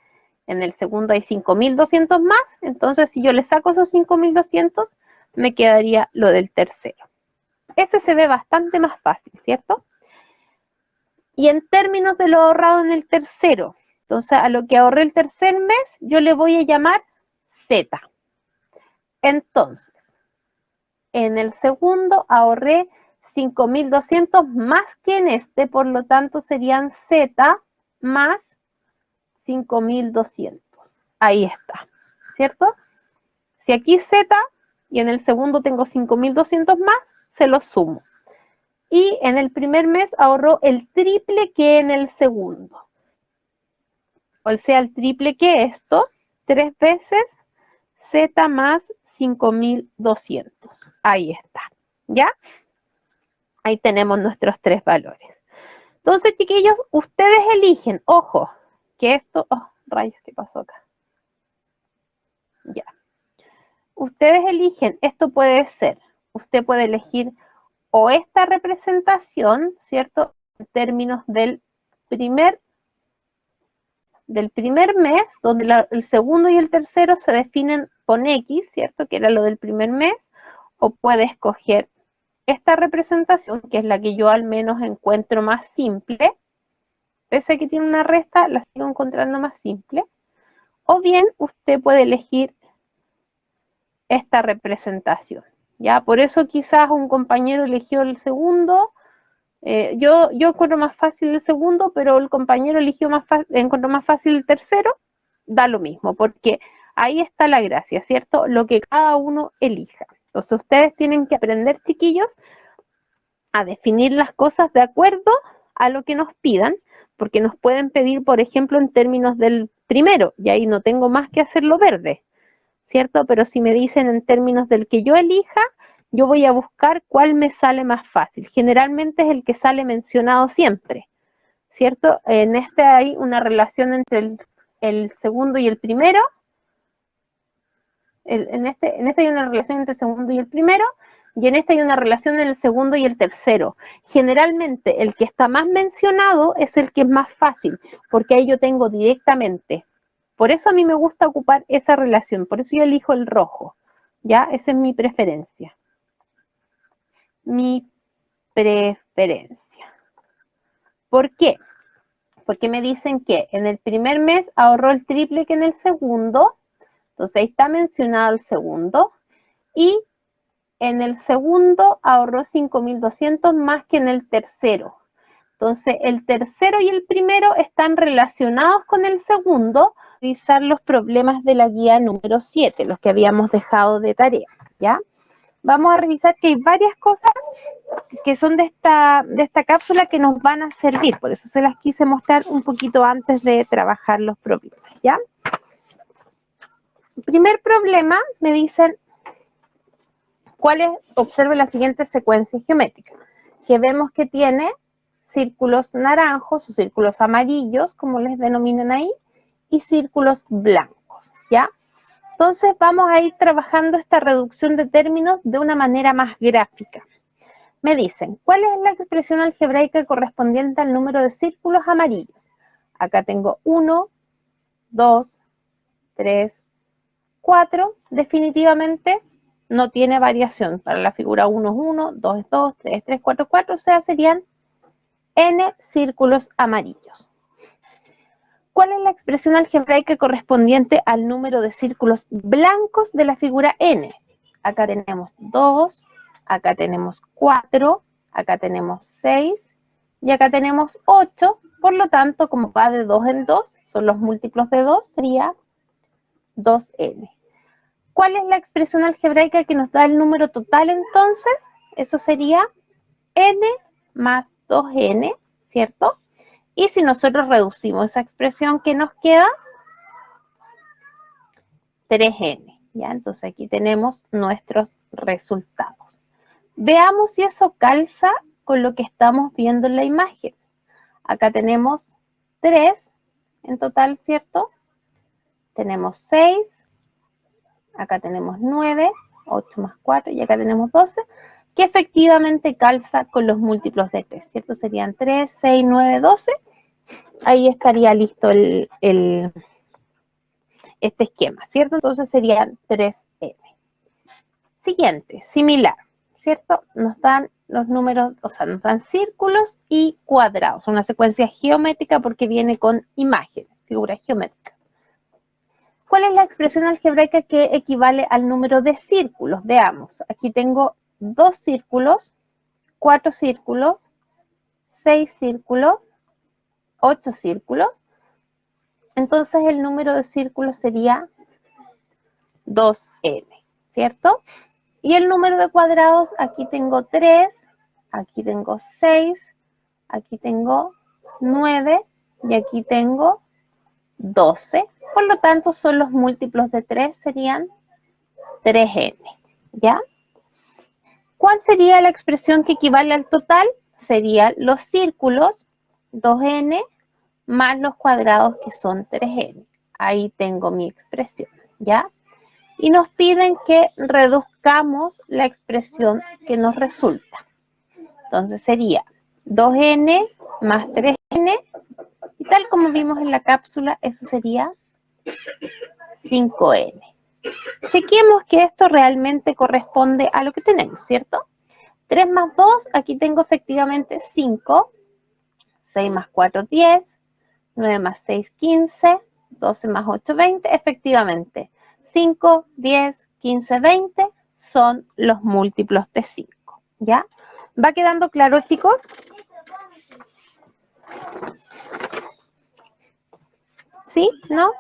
en el segundo hay 5.200 más, entonces si yo le saco esos 5.200, me quedaría lo del tercero. Ese se ve bastante más fácil, ¿cierto? Y en términos de lo ahorrado en el tercero, entonces a lo que ahorré el tercer mes, yo le voy a llamar Z. Entonces, en el segundo ahorré 5.200 más que en este, por lo tanto serían Z más 5.200. Ahí está, ¿cierto? Si aquí Z y en el segundo tengo 5.200 más, se los sumo. Y en el primer mes ahorró el triple que en el segundo. O sea, el triple que esto, 3 veces Z más 5.200. Ahí está, ¿ya? Ahí tenemos nuestros tres valores. Entonces, chiquillos, ustedes eligen, ojo, que esto, oh, rayos, ¿qué pasó acá? Ya. Ustedes eligen, esto puede ser, usted puede elegir o esta representación, ¿cierto? En términos del primer mes, donde el segundo y el tercero se definen con X, ¿cierto? Que era lo del primer mes, o puede escoger esta representación, que es la que yo al menos encuentro más simple, pese a que tiene una resta, la sigo encontrando más simple, o bien usted puede elegir esta representación, ¿ya? Por eso quizás un compañero eligió el segundo, Yo encuentro más fácil el segundo, pero el compañero eligió encontró más fácil el tercero, da lo mismo, porque ahí está la gracia, ¿cierto? Lo que cada uno elija. Entonces ustedes tienen que aprender, chiquillos, a definir las cosas de acuerdo a lo que nos pidan, porque nos pueden pedir, por ejemplo, en términos del primero, y ahí no tengo más que hacerlo verde, ¿cierto? Pero si me dicen en términos del que yo elija, yo voy a buscar cuál me sale más fácil. Generalmente es el que sale mencionado siempre, ¿cierto? En este hay una relación entre el segundo y el primero. En este hay una relación entre el segundo y el primero, y en este hay una relación entre el segundo y el tercero. Generalmente el que está más mencionado es el que es más fácil, porque ahí yo tengo directamente. Por eso a mí me gusta ocupar esa relación, por eso yo elijo el rojo. ¿Ya? Esa es mi preferencia. Mi preferencia. ¿Por qué? Porque me dicen que en el primer mes ahorró el triple que en el segundo, entonces ahí está mencionado el segundo, y en el segundo ahorró 5.200 más que en el tercero. Entonces, el tercero y el primero están relacionados con el segundo. Revisar los problemas de la guía número 7, los que habíamos dejado de tarea, ¿ya? Vamos a revisar que hay varias cosas que son de esta cápsula que nos van a servir. Por eso se las quise mostrar un poquito antes de trabajar los problemas, ¿ya? El primer problema, me dicen, ¿cuál es? Observe la siguiente secuencia geométrica, que vemos que tiene círculos naranjos o círculos amarillos, como les denominan ahí, y círculos blancos, ¿ya? Entonces vamos a ir trabajando esta reducción de términos de una manera más gráfica. Me dicen, ¿cuál es la expresión algebraica correspondiente al número de círculos amarillos? Acá tengo 1, 2, 3, 4. Definitivamente no tiene variación. Para la figura 1 es 1, 2 es 2, 3 es 3, 4 es 4, o sea, serían n círculos amarillos. ¿Cuál es la expresión algebraica correspondiente al número de círculos blancos de la figura n? Acá tenemos 2, acá tenemos 4, acá tenemos 6 y acá tenemos 8. Por lo tanto, como va de 2 en 2, son los múltiplos de 2, sería 2n. ¿Cuál es la expresión algebraica que nos da el número total entonces? Eso sería n más 2n, ¿cierto? Y si nosotros reducimos esa expresión, ¿qué nos queda? 3n, ¿ya? Entonces aquí tenemos nuestros resultados. Veamos si eso calza con lo que estamos viendo en la imagen. Acá tenemos 3 en total, ¿cierto? Tenemos 6, acá tenemos 9, 8 más 4 y acá tenemos 12, que efectivamente calza con los múltiplos de 3, ¿cierto? Serían 3, 6, 9, 12. Ahí estaría listo este esquema, ¿cierto? Entonces serían 3n. Siguiente, similar, ¿cierto? Nos dan los números, o sea, nos dan círculos y cuadrados, una secuencia geométrica porque viene con imágenes, figuras geométricas. ¿Cuál es la expresión algebraica que equivale al número de círculos? Veamos, aquí tengo 2 círculos, 4 círculos, 6 círculos, 8 círculos. Entonces el número de círculos sería 2n, ¿cierto? Y el número de cuadrados, aquí tengo 3, aquí tengo 6, aquí tengo 9 y aquí tengo 12. Por lo tanto, son los múltiplos de 3, serían 3n, ¿ya? ¿Cuál sería la expresión que equivale al total? Serían los círculos, 2n, más los cuadrados, que son 3n. Ahí tengo mi expresión, ¿ya? Y nos piden que reduzcamos la expresión que nos resulta. Entonces sería 2n más 3n, y tal como vimos en la cápsula, eso sería 5n. Chequemos que esto realmente corresponde a lo que tenemos, ¿cierto? 3 más 2, aquí tengo efectivamente 5, 6 más 4, 10, 9 más 6, 15, 12 más 8, 20, efectivamente. 5, 10, 15, 20 son los múltiplos de 5, ¿ya? ¿Va quedando claro, chicos? ¿Sí? ¿No?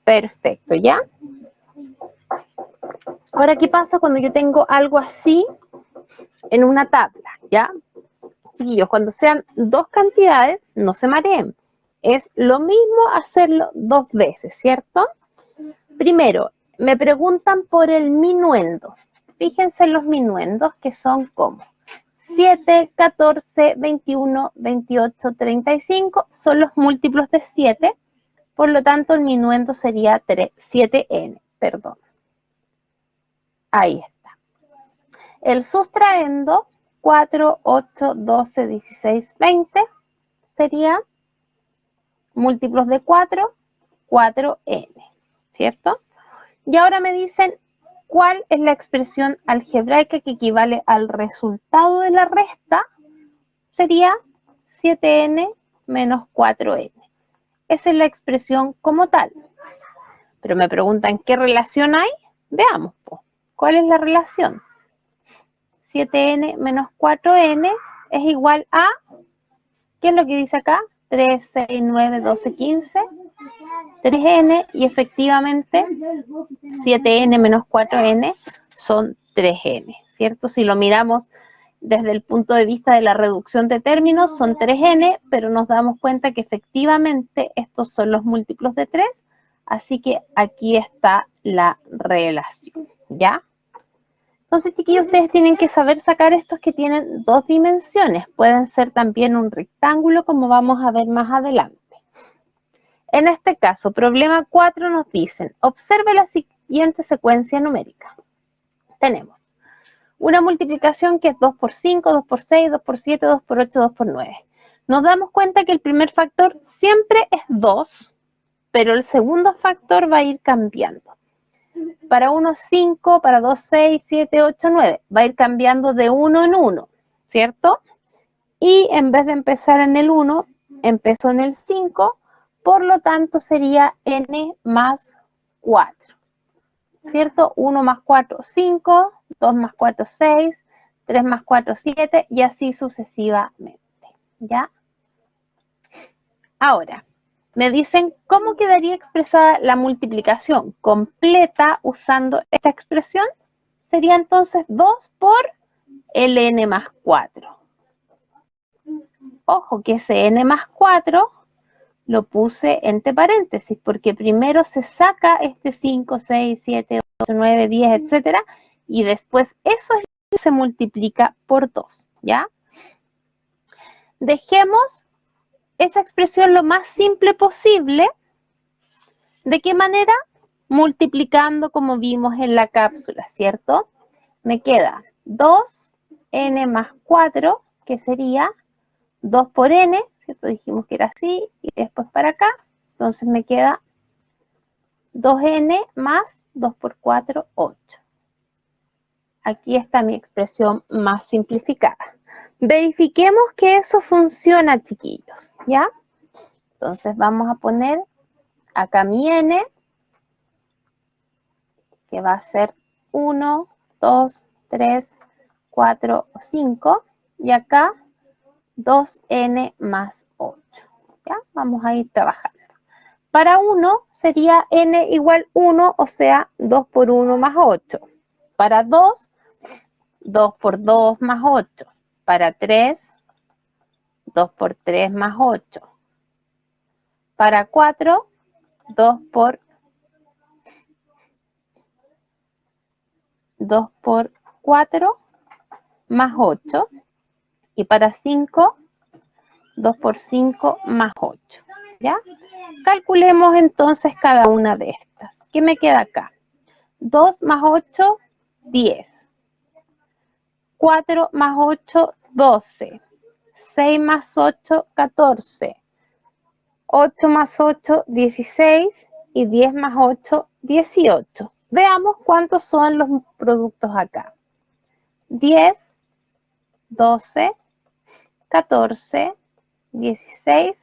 Perfecto, ¿ya? Ahora, ¿qué pasa cuando yo tengo algo así en una tabla? ¿Ya? Chiquillos, cuando sean dos cantidades, no se mareen. Es lo mismo hacerlo dos veces, ¿cierto? Primero, me preguntan por el minuendo. Fíjense en los minuendos que son como 7, 14, 21, 28, 35. Son los múltiplos de 7. Por lo tanto, el minuendo sería 7n, perdón. Ahí está. El sustraendo, 4, 8, 12, 16, 20, sería múltiplos de 4, 4n, ¿cierto? Y ahora me dicen cuál es la expresión algebraica que equivale al resultado de la resta, sería 7n menos 4n. Esa es la expresión como tal. Pero me preguntan, ¿qué relación hay? Veamos, ¿cuál es la relación? 7n menos 4n es igual a, ¿qué es lo que dice acá? 3, 6, 9, 12, 15, 3n, y efectivamente 7n menos 4n son 3n, ¿cierto? Si lo miramos desde el punto de vista de la reducción de términos, son 3n, pero nos damos cuenta que efectivamente estos son los múltiplos de 3, así que aquí está la relación, ¿ya? Entonces, chiquillos, ustedes tienen que saber sacar estos que tienen dos dimensiones. Pueden ser también un rectángulo, como vamos a ver más adelante. En este caso, problema 4 nos dicen, observe la siguiente secuencia numérica. Tenemos una multiplicación que es 2 por 5, 2 por 6, 2 por 7, 2 por 8, 2 por 9. Nos damos cuenta que el primer factor siempre es 2, pero el segundo factor va a ir cambiando. Para 1, 5, para 2, 6, 7, 8, 9. Va a ir cambiando de 1 en 1, ¿cierto? Y en vez de empezar en el 1, empezó en el 5, por lo tanto sería n más 4, ¿cierto? 1 más 4, 5, 2 más 4, 6, 3 más 4, 7, y así sucesivamente, ¿ya? Ahora, me dicen cómo quedaría expresada la multiplicación completa usando esta expresión. Sería entonces 2 por el n más 4. Ojo que ese n más 4 lo puse entre paréntesis, porque primero se saca este 5, 6, 7, 8, 9, 10, etcétera, y después eso es lo que se multiplica por 2, ¿ya? Dejemos esa expresión lo más simple posible. ¿De qué manera? Multiplicando como vimos en la cápsula, ¿cierto? Me queda 2n más 4, que sería 2 por n, ¿cierto? Dijimos que era así, y después para acá, entonces me queda 2n más 2 por 4, 8. Aquí está mi expresión más simplificada. Verifiquemos que eso funciona, chiquillos, ¿ya? Entonces vamos a poner acá mi n, que va a ser 1, 2, 3, 4 o 5, y acá 2n más 8. ¿Ya? Vamos a ir trabajando. Para 1 sería n igual 1, o sea, 2 por 1 más 8. Para 2, 2 por 2 más 8. Para 3, 2 por 3 más 8. Para 4, 2 por 4 más 8. Y para 5, 2 por 5 más 8. ¿Ya? Calculemos entonces cada una de estas. ¿Qué me queda acá? 2 más 8, 10. 4 más 8, 12. 6 más 8, 14. 8 más 8, 16. Y 10 más 8, 18. Veamos cuántos son los productos acá. 10, 12, 14, 16,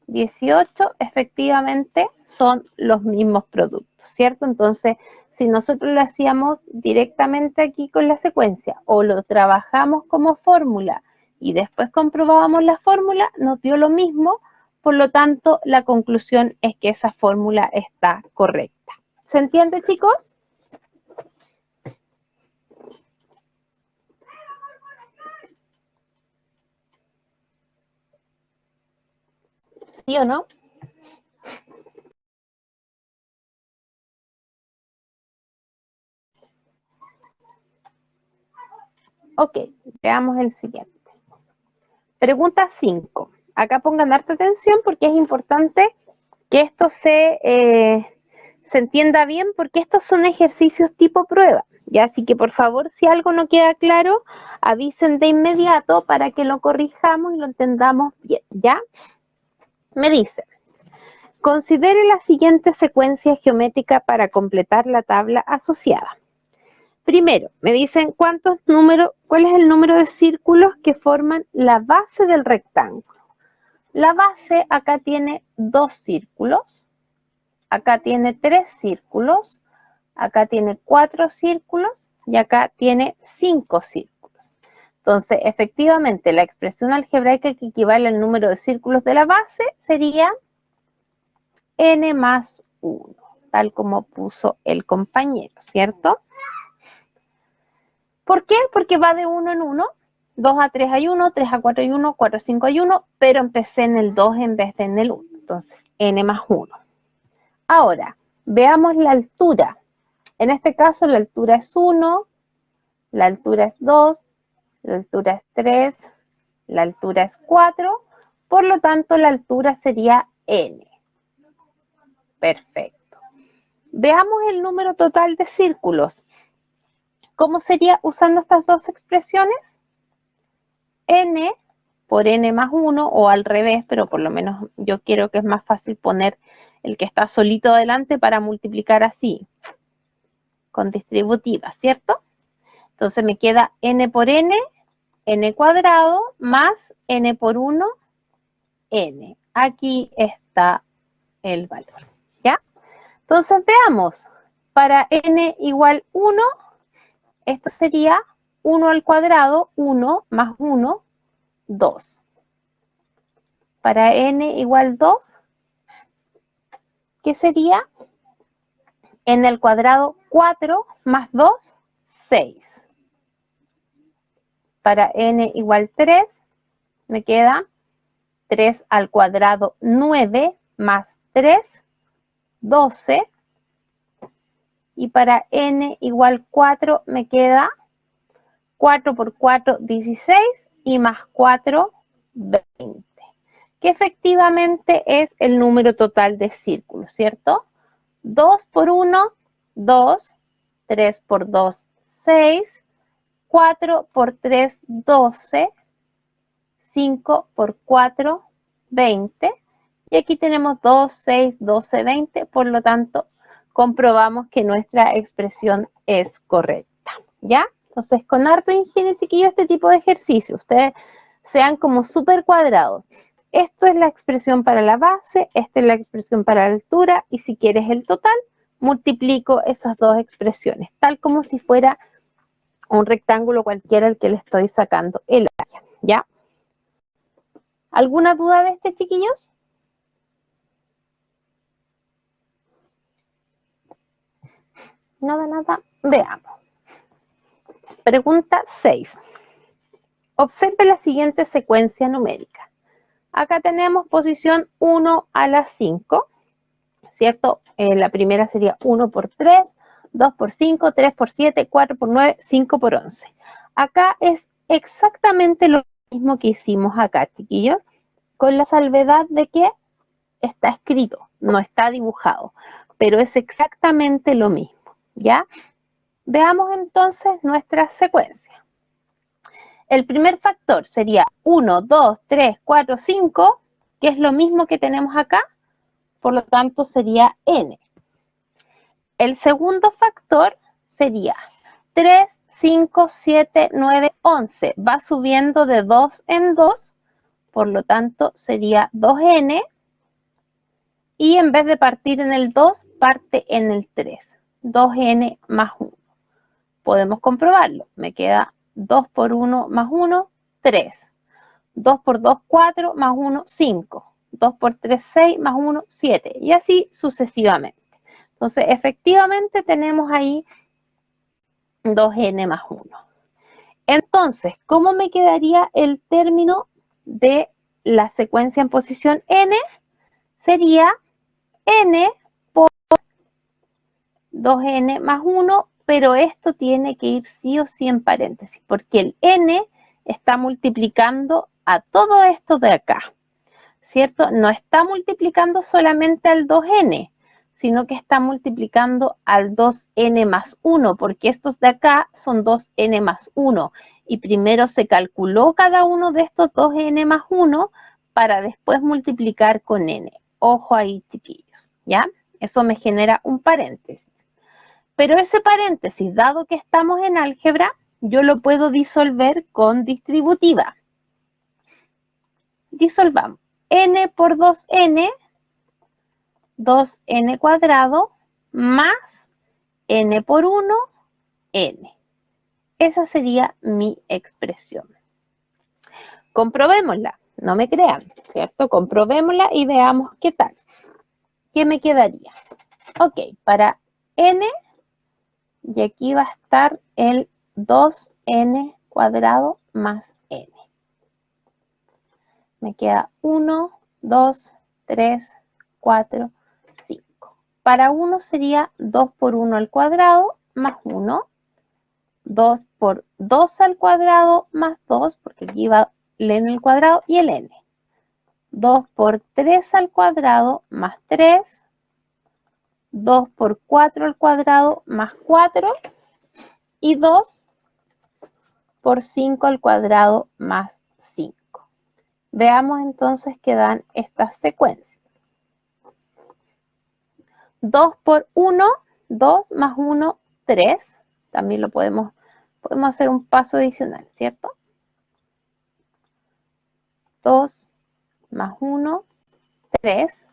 18, efectivamente son los mismos productos, ¿cierto? Entonces, si nosotros lo hacíamos directamente aquí con la secuencia o lo trabajamos como fórmula y después comprobábamos la fórmula, nos dio lo mismo Por lo tanto, la conclusión es que esa fórmula está correcta. ¿Se entiende, chicos? ¿Sí o no? Ok, veamos el siguiente. Pregunta 5. Acá pongan harta atención porque es importante que esto se entienda bien porque estos son ejercicios tipo prueba. ¿Ya? Así que por favor, si algo no queda claro, avisen de inmediato para que lo corrijamos y lo entendamos bien. ¿Ya? Me dice, considere la siguiente secuencia geométrica para completar la tabla asociada. Primero, me dicen cuál es el número de círculos que forman la base del rectángulo. La base acá tiene 2 círculos, acá tiene 3 círculos, acá tiene 4 círculos y acá tiene 5 círculos. Entonces, efectivamente, la expresión algebraica que equivale al número de círculos de la base sería n más 1, tal como puso el compañero, ¿cierto? ¿Por qué? Porque va de 1 en 1, 2 a 3 hay 1, 3 a 4 hay 1, 4 a 5 hay 1, pero empecé en el 2 en vez de en el 1, entonces n más 1. Ahora, veamos la altura. En este caso la altura es 1, la altura es 2, la altura es 3, la altura es 4, por lo tanto la altura sería n. Perfecto. Veamos el número total de círculos. ¿Cómo sería usando estas dos expresiones? N por n más 1 o al revés, pero por lo menos yo quiero que es más fácil poner el que está solito adelante para multiplicar así, con distributiva, ¿cierto? Entonces me queda n por n cuadrado, más n por 1, n. Aquí está el valor, ¿ya? Entonces veamos, para n igual 1, esto sería 1 al cuadrado, 1 más 1, 2. Para n igual 2, ¿qué sería? N al cuadrado 4 más 2, 6. Para n igual 3, me queda 3 al cuadrado 9 más 3, 12. Y para n igual 4 me queda 4 por 4, 16 y más 4, 20. Que efectivamente es el número total de círculos, ¿cierto? 2 por 1, 2, 3 por 2, 6, 4 por 3, 12, 5 por 4, 20. Y aquí tenemos 2, 6, 12, 20, por lo tanto, comprobamos que nuestra expresión es correcta, ¿ya? Entonces, con harto ingenio, chiquillos, este tipo de ejercicio, ustedes sean como súper cuadrados. Esto es la expresión para la base, esta es la expresión para la altura, y si quieres el total, multiplico esas dos expresiones, tal como si fuera un rectángulo cualquiera al que le estoy sacando el área, ¿ya? ¿Alguna duda de este, chiquillos? Nada, nada. Veamos. Pregunta 6. Observe la siguiente secuencia numérica. Acá tenemos posición 1 a la 5, ¿cierto? La primera sería 1 por 3, 2 por 5, 3 por 7, 4 por 9, 5 por 11. Acá es exactamente lo mismo que hicimos acá, chiquillos, con la salvedad de que está escrito, no está dibujado, pero es exactamente lo mismo, ¿ya? Veamos entonces nuestra secuencia. El primer factor sería 1, 2, 3, 4, 5, que es lo mismo que tenemos acá, por lo tanto sería n. El segundo factor sería 3, 5, 7, 9, 11. Va subiendo de 2 en 2, por lo tanto sería 2n. Y en vez de partir en el 2, parte en el 3. 2n más 1. Podemos comprobarlo. Me queda 2 por 1 más 1, 3. 2 por 2, 4, más 1, 5. 2 por 3, 6, más 1, 7, y así sucesivamente. Entonces, efectivamente tenemos ahí 2n más 1. Entonces, ¿cómo me quedaría el término de la secuencia en posición n? Sería n por 2n más 1, pero esto tiene que ir sí o sí en paréntesis, porque el n está multiplicando a todo esto de acá, ¿cierto? No está multiplicando solamente al 2n, sino que está multiplicando al 2n más 1, porque estos de acá son 2n más 1, y primero se calculó cada uno de estos 2n más 1 para después multiplicar con n. Ojo ahí, chiquillos, ¿ya? Eso me genera un paréntesis. Pero ese paréntesis, dado que estamos en álgebra, yo lo puedo disolver con distributiva. Disolvamos. N por 2n, 2n cuadrado, más n por 1, n. Esa sería mi expresión. Comprobémosla, no me crean, ¿cierto? Comprobémosla y veamos qué tal. ¿Qué me quedaría? Ok, para n, y aquí va a estar el 2n cuadrado más n. Me queda 1, 2, 3, 4, 5. Para 1 sería 2 por 1 al cuadrado más 1. 2 por 2 al cuadrado más 2, porque aquí va el n al cuadrado y el n. 2 por 3 al cuadrado más 3. 2 por 4 al cuadrado más 4. Y 2 por 5 al cuadrado más 5. Veamos entonces qué dan estas secuencias. 2 por 1, 2 más 1, 3. También lo podemos hacer un paso adicional, ¿cierto? 2 más 1, 3.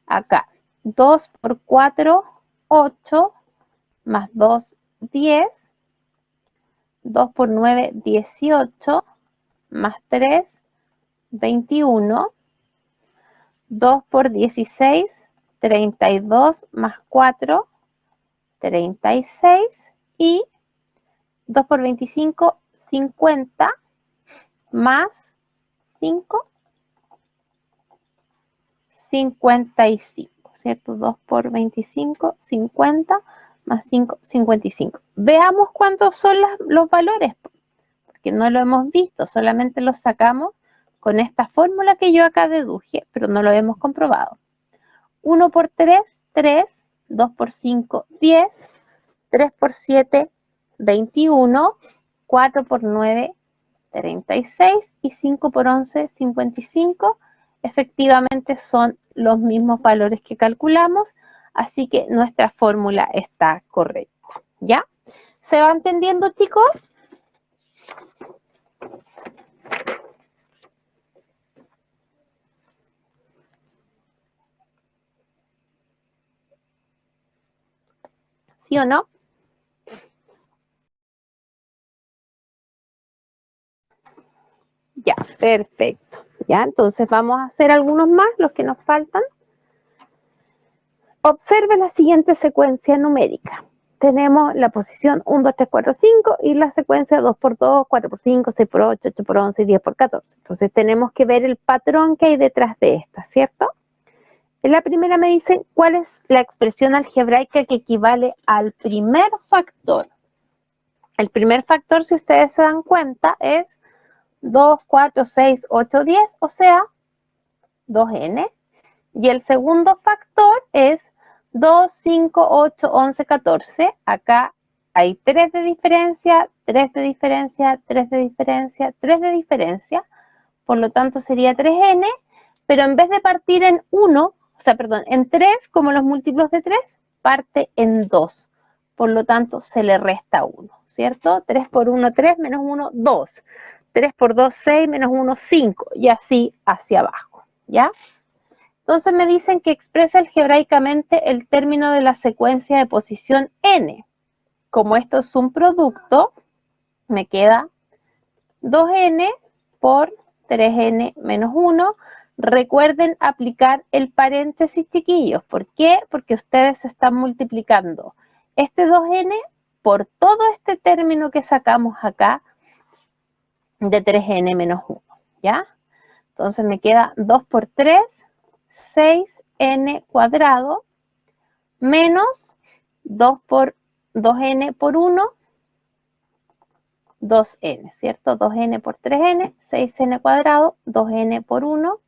Acá, 2 por 4, 8, más 2, 10. 2 por 9, 18, más 3, 21. 2 por 16, 32, más 4, 36. Y 2 por 25, 50, más 5, 55, ¿cierto? 2 por 25, 50, más 5, 55. Veamos cuántos son los valores, porque no lo hemos visto, solamente los sacamos con esta fórmula que yo acá deduje, pero no lo hemos comprobado. 1 por 3, 3, 2 por 5, 10, 3 por 7, 21, 4 por 9, 36 y 5 por 11, 55. Efectivamente son los mismos valores que calculamos, así que nuestra fórmula está correcta. ¿Ya? ¿Se va entendiendo, chicos? ¿Sí o no? Ya, perfecto. Ya, entonces vamos a hacer algunos más, los que nos faltan. Observe la siguiente secuencia numérica. Tenemos la posición 1, 2, 3, 4, 5 y la secuencia 2 por 2, 4 por 5, 6 por 8, 8 por 11 y 10 por 14. Entonces tenemos que ver el patrón que hay detrás de esta, ¿cierto? En la primera me dicen cuál es la expresión algebraica que equivale al primer factor. El primer factor, si ustedes se dan cuenta, es 2, 4, 6, 8, 10, o sea, 2n. Y el segundo factor es 2, 5, 8, 11, 14. Acá hay 3 de diferencia, 3 de diferencia, 3 de diferencia, 3 de diferencia. Por lo tanto sería 3n, pero en vez de partir en 1, en 3, como los múltiplos de 3, parte en 2. Por lo tanto, se le resta 1, ¿cierto? 3 por 1, 3, menos 1, 2. 3 por 2, 6, menos 1, 5. Y así hacia abajo, ¿ya? Entonces me dicen que expresa algebraicamente el término de la secuencia de posición n. Como esto es un producto, me queda 2n por 3n menos 1, Recuerden aplicar el paréntesis, chiquillos. ¿Por qué? Porque ustedes están multiplicando este 2n por todo este término que sacamos acá de 3n menos 1, ¿ya? Entonces me queda 2 por 3, 6n cuadrado, menos 2 por 2n por 1, 2n, ¿cierto? 2n por 3n, 6n cuadrado, 2n por 1,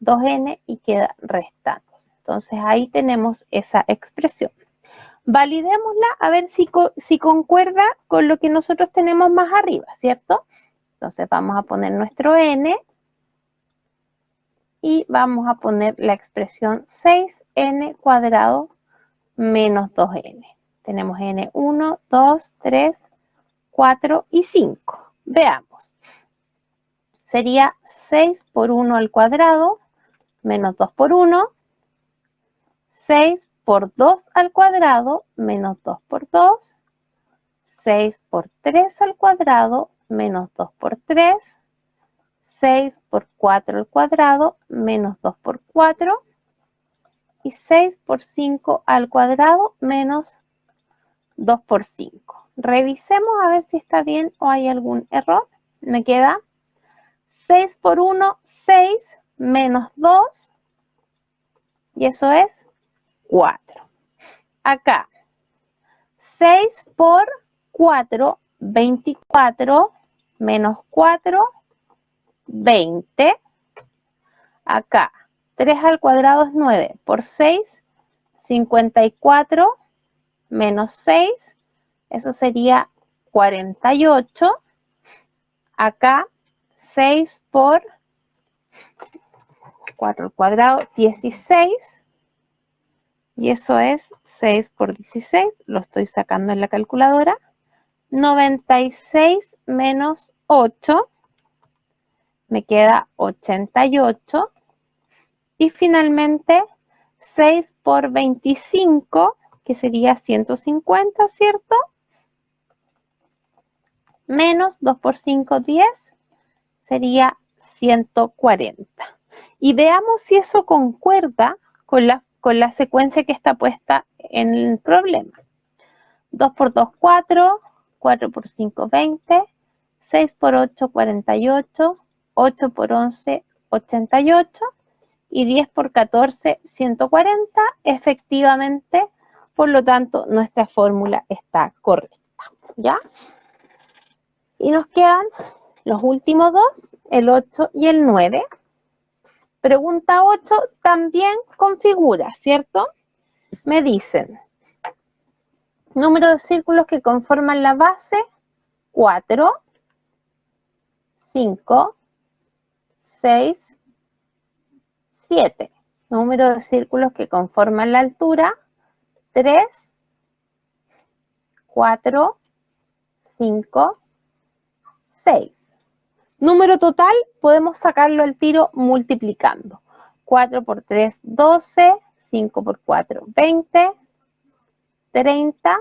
2n y queda restando. Entonces ahí tenemos esa expresión. Validémosla a ver si concuerda con lo que nosotros tenemos más arriba, ¿cierto? Entonces vamos a poner nuestro n y vamos a poner la expresión 6n cuadrado menos 2n. Tenemos n 1, 2, 3, 4 y 5. Veamos. Sería 6 por 1 al cuadrado menos 2 por 1. 6 por 2 al cuadrado menos 2 por 2. 6 por 3 al cuadrado menos 2 por 3. 6 por 4 al cuadrado menos 2 por 4. Y 6 por 5 al cuadrado menos 2 por 5. Revisemos a ver si está bien o hay algún error. Me queda 6 por 1, 6 menos 2. Y eso es 4. Acá, 6 por 4, 24, menos 4, 20. Acá, 3 al cuadrado es 9, por 6, 54, menos 6, eso sería 48. Acá, 6 por 4 al cuadrado, 16. Y eso es 6 por 16, lo estoy sacando en la calculadora. 96 menos 8, me queda 88. Y finalmente 6 por 25, que sería 150, ¿cierto? Menos 2 por 5, 10, sería 140. Y veamos si eso concuerda con la secuencia que está puesta en el problema. 2 por 2, 4, 4 por 5, 20, 6 por 8, 48, 8 por 11, 88 y 10 por 14, 140. Efectivamente, por lo tanto, nuestra fórmula está correcta, ¿ya? Y nos quedan los últimos dos, el 8 y el 9. Pregunta 8 también con figuras, ¿cierto? Me dicen, número de círculos que conforman la base, 4, 5, 6, 7. Número de círculos que conforman la altura, 3, 4, 5, 6. Número total podemos sacarlo al tiro multiplicando. 4 por 3, 12, 5 por 4, 20, 30,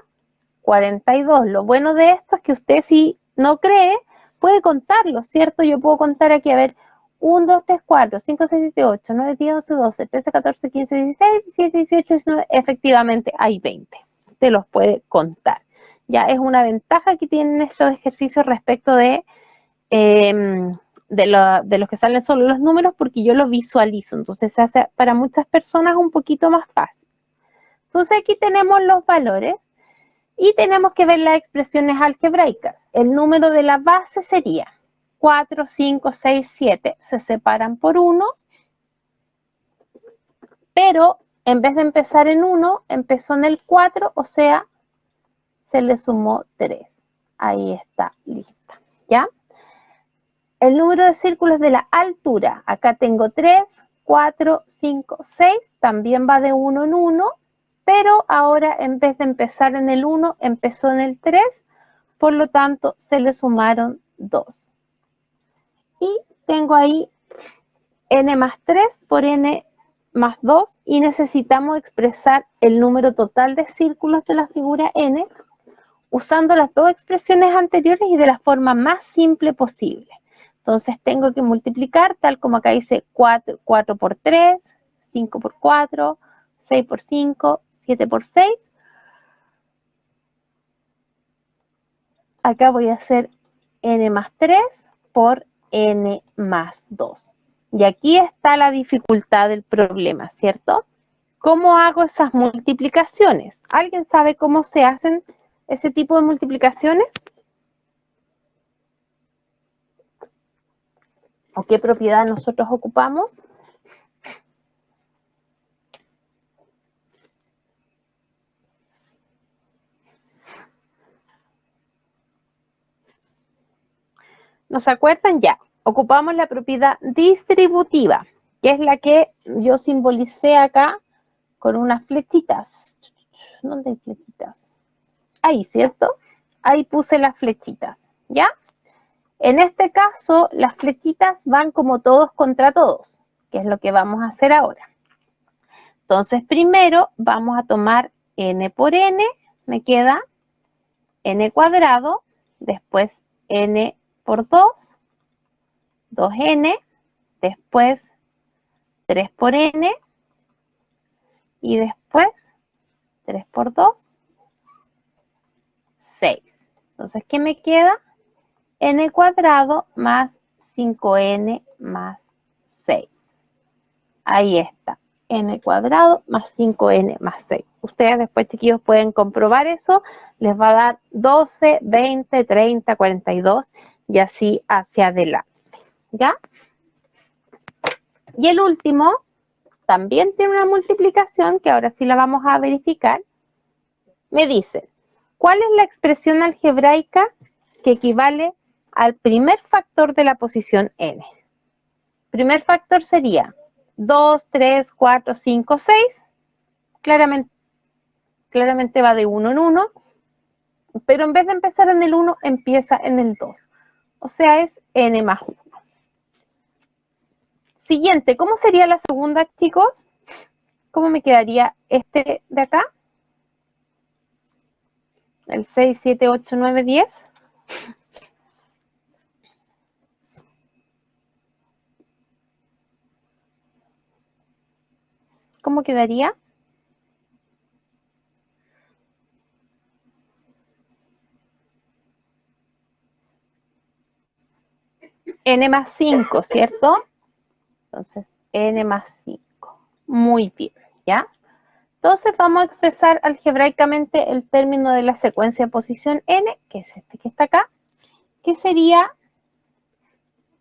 42. Lo bueno de esto es que usted, si no cree, puede contarlo, ¿cierto? Yo puedo contar aquí, a ver, 1, 2, 3, 4, 5, 6, 7, 8, 9, 10, 11, 12, 13, 14, 15, 16, 17, 18, 19. Efectivamente hay 20. Usted los puede contar. Ya es una ventaja que tienen estos ejercicios respecto de los que salen solo los números, porque yo los visualizo. Entonces se hace para muchas personas un poquito más fácil. Entonces aquí tenemos los valores. Y tenemos que ver las expresiones algebraicas. El número de la base sería 4, 5, 6, 7. Se separan por 1. Pero en vez de empezar en 1, empezó en el 4. O sea, se le sumó 3. Ahí está, lista. ¿Ya? El número de círculos de la altura. Acá tengo 3, 4, 5, 6. También va de 1 en 1. Pero ahora en vez de empezar en el 1, empezó en el 3, por lo tanto se le sumaron 2. Y tengo ahí n más 3 por n más 2 y necesitamos expresar el número total de círculos de la figura n usando las dos expresiones anteriores y de la forma más simple posible. Entonces tengo que multiplicar, tal como acá dice 4 por 3, 5 por 4, 6 por 5, 7 por 6. Acá voy a hacer n más 3 por n más 2. Y aquí está la dificultad del problema, ¿cierto? ¿Cómo hago esas multiplicaciones? ¿Alguien sabe cómo se hacen ese tipo de multiplicaciones? ¿O qué propiedad nosotros ocupamos? ¿Nos acuerdan? Ya. Ocupamos la propiedad distributiva, que es la que yo simbolicé acá con unas flechitas. ¿Dónde hay flechitas? Ahí, ¿cierto? Ahí puse las flechitas, ¿ya? En este caso, las flechitas van como todos contra todos, que es lo que vamos a hacer ahora. Entonces, primero vamos a tomar n por n, me queda n cuadrado, después n por 2, 2n, después 3 por n, y después 3 por 2, 6. Entonces, ¿qué me queda? N cuadrado más 5n más 6. Ahí está, n cuadrado más 5n más 6. Ustedes después, chiquillos, pueden comprobar eso. Les va a dar 12, 20, 30, 42 y así hacia adelante. ¿Ya? Y el último también tiene una multiplicación que ahora sí la vamos a verificar. Me dicen, ¿cuál es la expresión algebraica que equivale al primer factor de la posición n? Primer factor sería 2, 3, 4, 5, 6. Claramente va de 1 en 1, pero en vez de empezar en el 1, empieza en el 2. O sea, es n más 1. Siguiente, ¿cómo sería la segunda, chicos? ¿Cómo me quedaría este de acá? El 6, 7, 8, 9, 10. ¿Cómo quedaría? N más 5, ¿cierto? Entonces, n más 5. Muy bien, ¿ya? Entonces vamos a expresar algebraicamente el término de la secuencia de posición n, que es este que está acá, que sería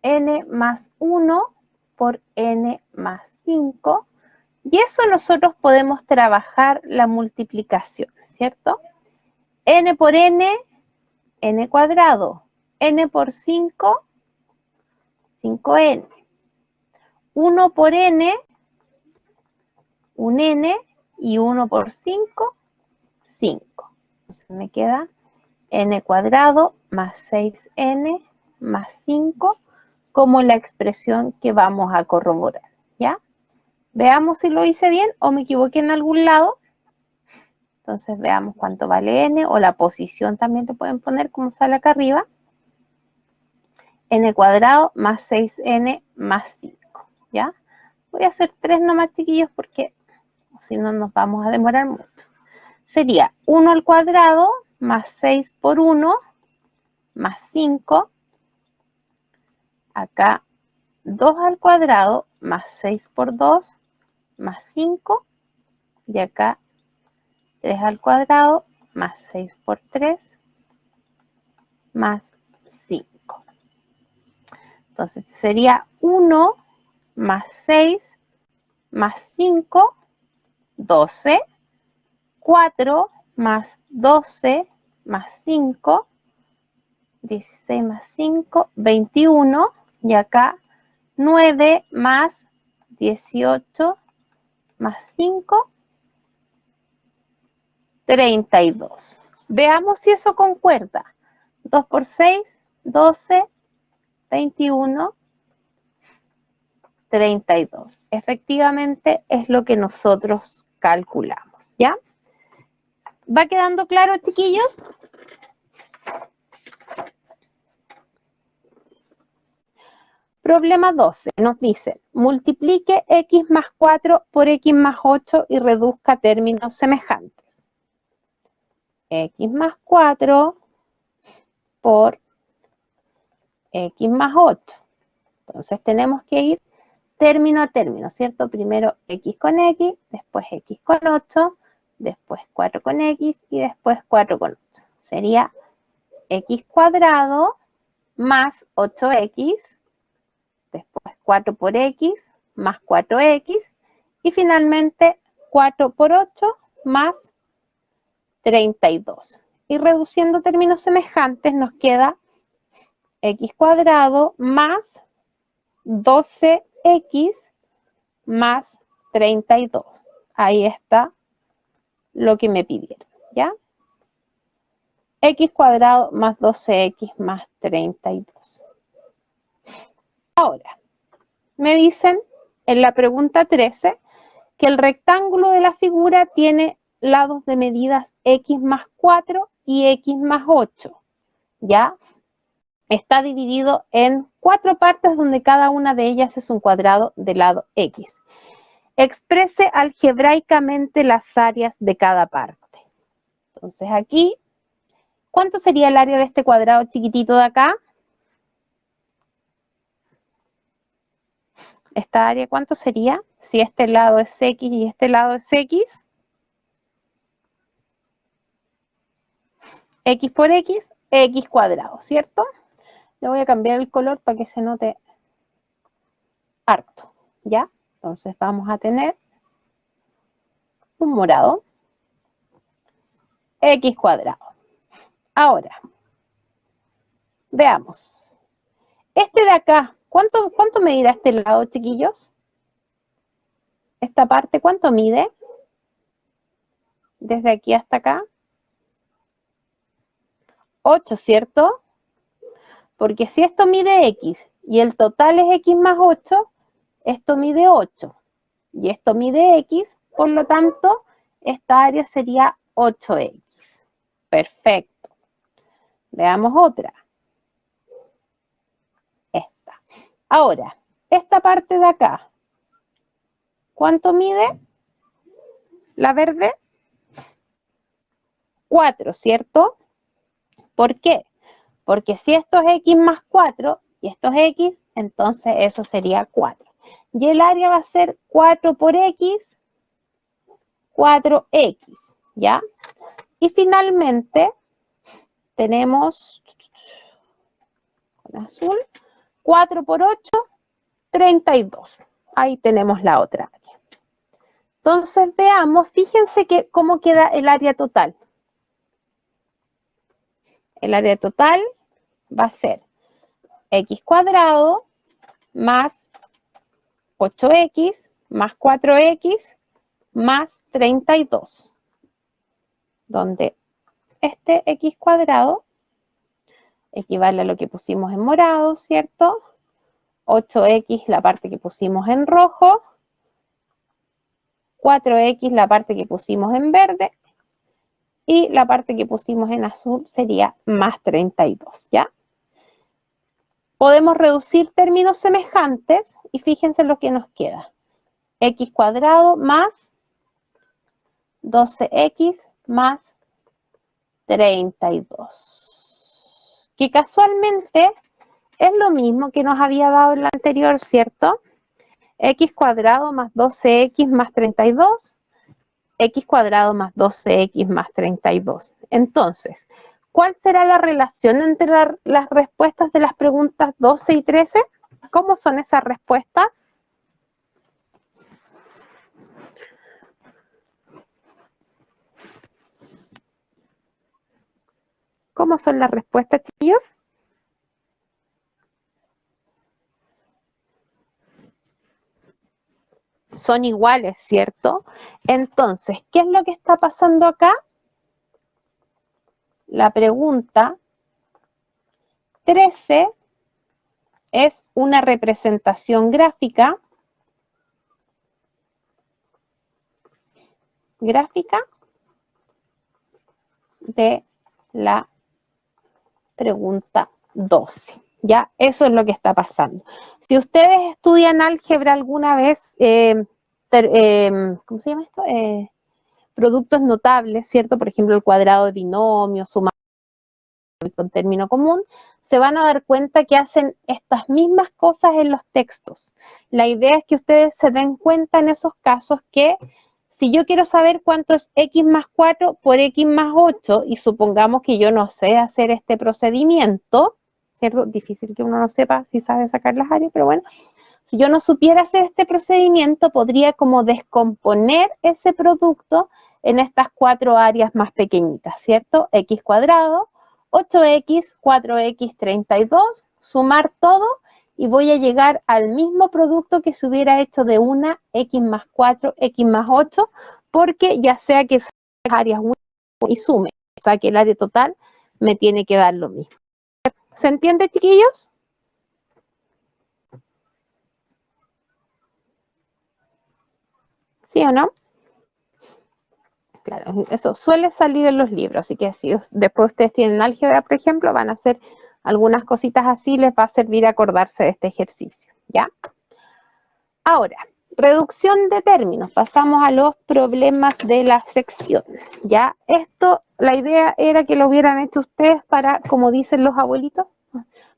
n más 1 por n más 5. Y eso nosotros podemos trabajar la multiplicación, ¿cierto? N por n, n cuadrado. N por 5, 5n. 1 por n, un n, y 1 por 5, 5. Entonces me queda n cuadrado más 6n más 5 como la expresión que vamos a corroborar, ¿ya? Veamos si lo hice bien o me equivoqué en algún lado. Entonces veamos cuánto vale n, o la posición también te pueden poner como sale acá arriba. N cuadrado más 6n más 5, ¿ya? Voy a hacer 3 nomás, chiquillos, porque si no nos vamos a demorar mucho. Sería 1 al cuadrado más 6 por 1 más 5. Acá 2 al cuadrado más 6 por 2 más 5. Y acá 3 al cuadrado más 6 por 3 más 5. Entonces sería 1 más 6 más 5, 12. 4 más 12 más 5, 16 más 5, 21. Y acá 9 más 18 más 5, 32. Veamos si eso concuerda. 2 por 6, 12, 21, 32. Efectivamente es lo que nosotros calculamos, ¿ya? ¿Va quedando claro, chiquillos? Problema 12 nos dice, multiplique x más 4 por x más 8 y reduzca términos semejantes. X más 4 por x más 8. Entonces tenemos que ir término a término, ¿cierto? Primero x con x, después x con 8, después 4 con x y después 4 con 8. Sería x cuadrado más 8x, después 4 por x más 4x y finalmente 4 por 8 más 32. Y reduciendo términos semejantes nos queda x cuadrado más 12x más 32. Ahí está lo que me pidieron, ¿ya? X cuadrado más 12x más 32. Ahora, me dicen en la pregunta 13 que el rectángulo de la figura tiene lados de medidas x más 4 y x más 8, ¿ya? Está dividido en 4 partes donde cada una de ellas es un cuadrado de lado x. Exprese algebraicamente las áreas de cada parte. Entonces aquí, ¿cuánto sería el área de este cuadrado chiquitito de acá? Esta área, ¿cuánto sería? Si este lado es x y este lado es x. X por x, x cuadrado, ¿cierto? Le voy a cambiar el color para que se note harto, ¿ya? Entonces vamos a tener un morado, x cuadrado. Ahora, veamos. Este de acá, ¿cuánto medirá este lado, chiquillos? Esta parte, ¿cuánto mide? Desde aquí hasta acá. 8, ¿cierto? Porque si esto mide x y el total es x más 8, esto mide 8. Y esto mide x, por lo tanto, esta área sería 8x. Perfecto. Veamos otra. Esta. Ahora, esta parte de acá, ¿cuánto mide? La verde. 4, ¿cierto? ¿Por qué? Porque si esto es x más 4 y esto es x, entonces eso sería 4. Y el área va a ser 4 por x, 4x, ¿ya? Y finalmente tenemos, con azul, 4 por 8, 32. Ahí tenemos la otra área. Entonces veamos, fíjense que cómo queda el área total. El área total va a ser x cuadrado más 8x más 4x más 32. Donde este x cuadrado equivale a lo que pusimos en morado, ¿cierto? 8x la parte que pusimos en rojo, 4x la parte que pusimos en verde, y la parte que pusimos en azul sería más 32, ¿ya? Podemos reducir términos semejantes y fíjense lo que nos queda. X cuadrado más 12x más 32. Que casualmente es lo mismo que nos había dado en la anterior, ¿cierto? X cuadrado más 12x más 32. X cuadrado más 12x más 32. Entonces, ¿cuál será la relación entre las respuestas de las preguntas 12 y 13? ¿Cómo son esas respuestas? ¿Cómo son las respuestas, chiquillos? Son iguales, ¿cierto? Entonces, ¿qué es lo que está pasando acá? La pregunta 13 es una representación gráfica de la pregunta 12, Ya, eso es lo que está pasando. Si ustedes estudian álgebra alguna vez, ¿cómo se llama esto? Productos notables, ¿cierto? Por ejemplo, el cuadrado de binomio, suma con término común, se van a dar cuenta que hacen estas mismas cosas en los textos. La idea es que ustedes se den cuenta en esos casos que si yo quiero saber cuánto es x más 4 por x más 8, y supongamos que yo no sé hacer este procedimiento, ¿cierto? Difícil que uno no sepa si sabe sacar las áreas, pero bueno, si yo no supiera hacer este procedimiento, podría como descomponer ese producto en estas 4 áreas más pequeñitas, ¿cierto? X cuadrado, 8x, 4x, 32, sumar todo y voy a llegar al mismo producto que se hubiera hecho de una x más 4, x más 8, porque ya sea que las áreas 1 y sume, o sea que el área total me tiene que dar lo mismo. ¿Se entiende, chiquillos? ¿Sí o no? Claro, eso suele salir en los libros, así que si después ustedes tienen álgebra, por ejemplo, van a hacer algunas cositas así, les va a servir acordarse de este ejercicio, ¿ya? Ahora, reducción de términos, pasamos a los problemas de la sección, ¿ya? Esto, la idea era que lo hubieran hecho ustedes para, como dicen los abuelitos,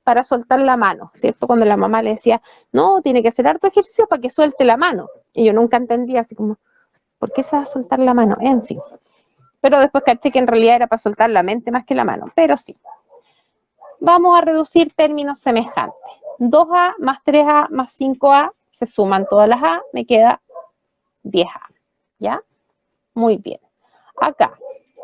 para soltar la mano, ¿cierto? Cuando la mamá le decía, no, tiene que hacer harto ejercicio para que suelte la mano, y yo nunca entendía así como, ¿por qué se va a soltar la mano? En fin. Pero después caché que en realidad era para soltar la mente más que la mano, pero sí. Vamos a reducir términos semejantes. 2a más 3a más 5a, se suman todas las a, me queda 10a, ¿ya? Muy bien. Acá,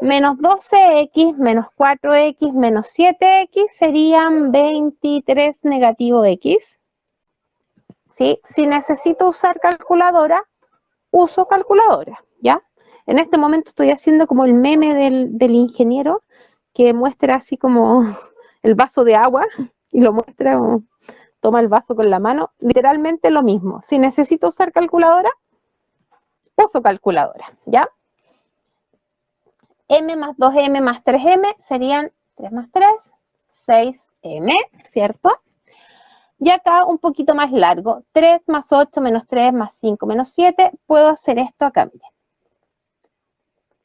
menos 12x, menos 4x, menos 7x serían 23 negativo x. ¿Sí? Si necesito usar calculadora, uso calculadora, ¿ya? En este momento estoy haciendo como el meme del ingeniero que muestra así como el vaso de agua y lo muestra, toma el vaso con la mano, literalmente lo mismo. Si necesito usar calculadora, uso calculadora, ¿ya? M más 2m más 3m serían 3 más 3, 6m, ¿cierto? Y acá un poquito más largo, 3 más 8 menos 3 más 5 menos 7, puedo hacer esto acá, miren.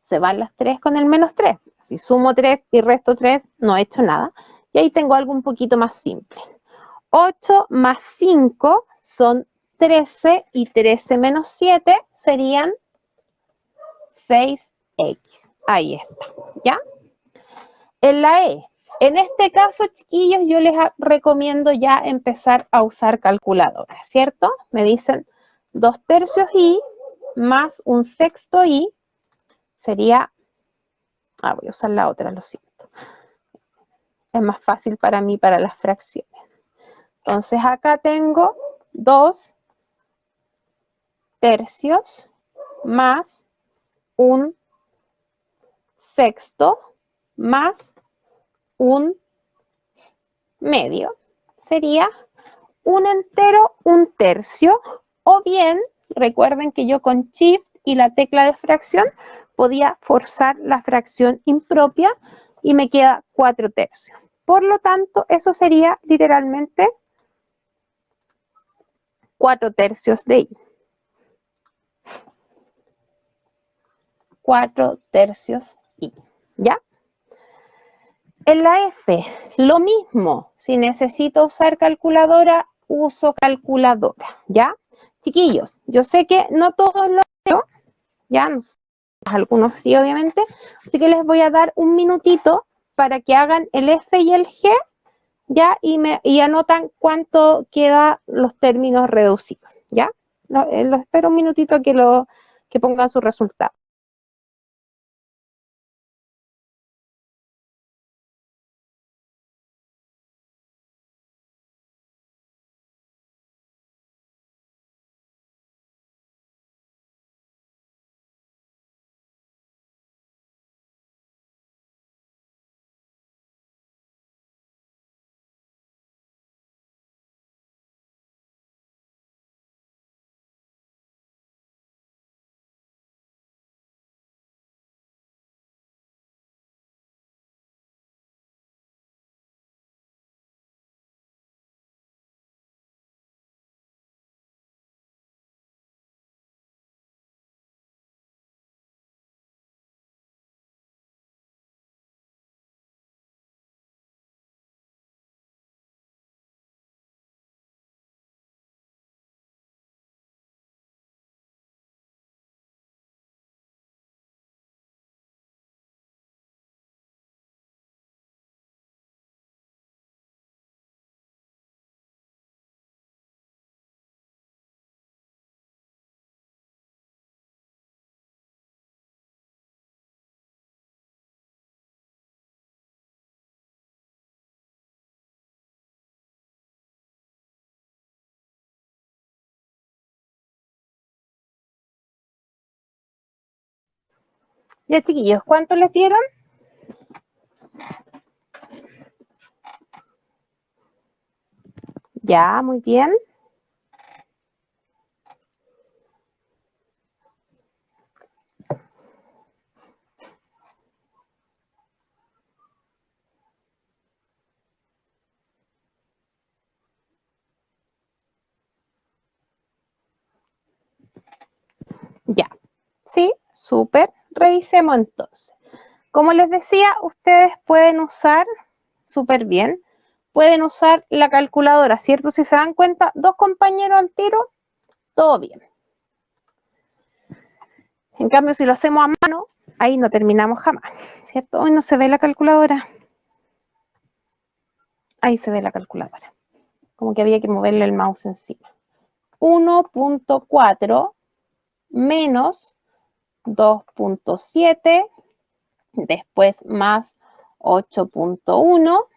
Se van las 3 con el menos 3. Si sumo 3 y resto 3, no he hecho nada. Y ahí tengo algo un poquito más simple. 8 más 5 son 13 y 13 menos 7 serían 6x. Ahí está, ¿ya? En la E. En este caso, chiquillos, yo les recomiendo ya empezar a usar calculadora, ¿cierto? Me dicen 2 tercios y más un sexto y sería... voy a usar la otra, lo siento. Es más fácil para mí para las fracciones. Entonces acá tengo 2 tercios más un sexto más un medio. Sería un entero, un tercio. O bien, recuerden que yo con Shift y la tecla de fracción podía forzar la fracción impropia y me queda 4 tercios. Por lo tanto, eso sería literalmente 4 tercios de I. 4 tercios I, ¿ya? En la F, lo mismo. Si necesito usar calculadora, uso calculadora, ¿ya? Chiquillos, yo sé que no todos lo veo, ¿ya? Algunos sí, obviamente. Así que les voy a dar un minutito para que hagan el F y el G, ¿ya? Y anotan cuánto quedan los términos reducidos, ¿ya? Los espero un minutito que pongan su resultado. Ya, chiquillos, ¿cuánto les dieron? Ya, muy bien. Ya, sí, súper. Revisemos entonces. Como les decía, ustedes pueden usar, súper bien, pueden usar la calculadora, ¿cierto? Si se dan cuenta, dos compañeros al tiro, todo bien. En cambio, si lo hacemos a mano, ahí no terminamos jamás, ¿cierto? Hoy no se ve la calculadora. Ahí se ve la calculadora. Como que había que moverle el mouse encima. 1.4 menos 2.7, después más 8.1,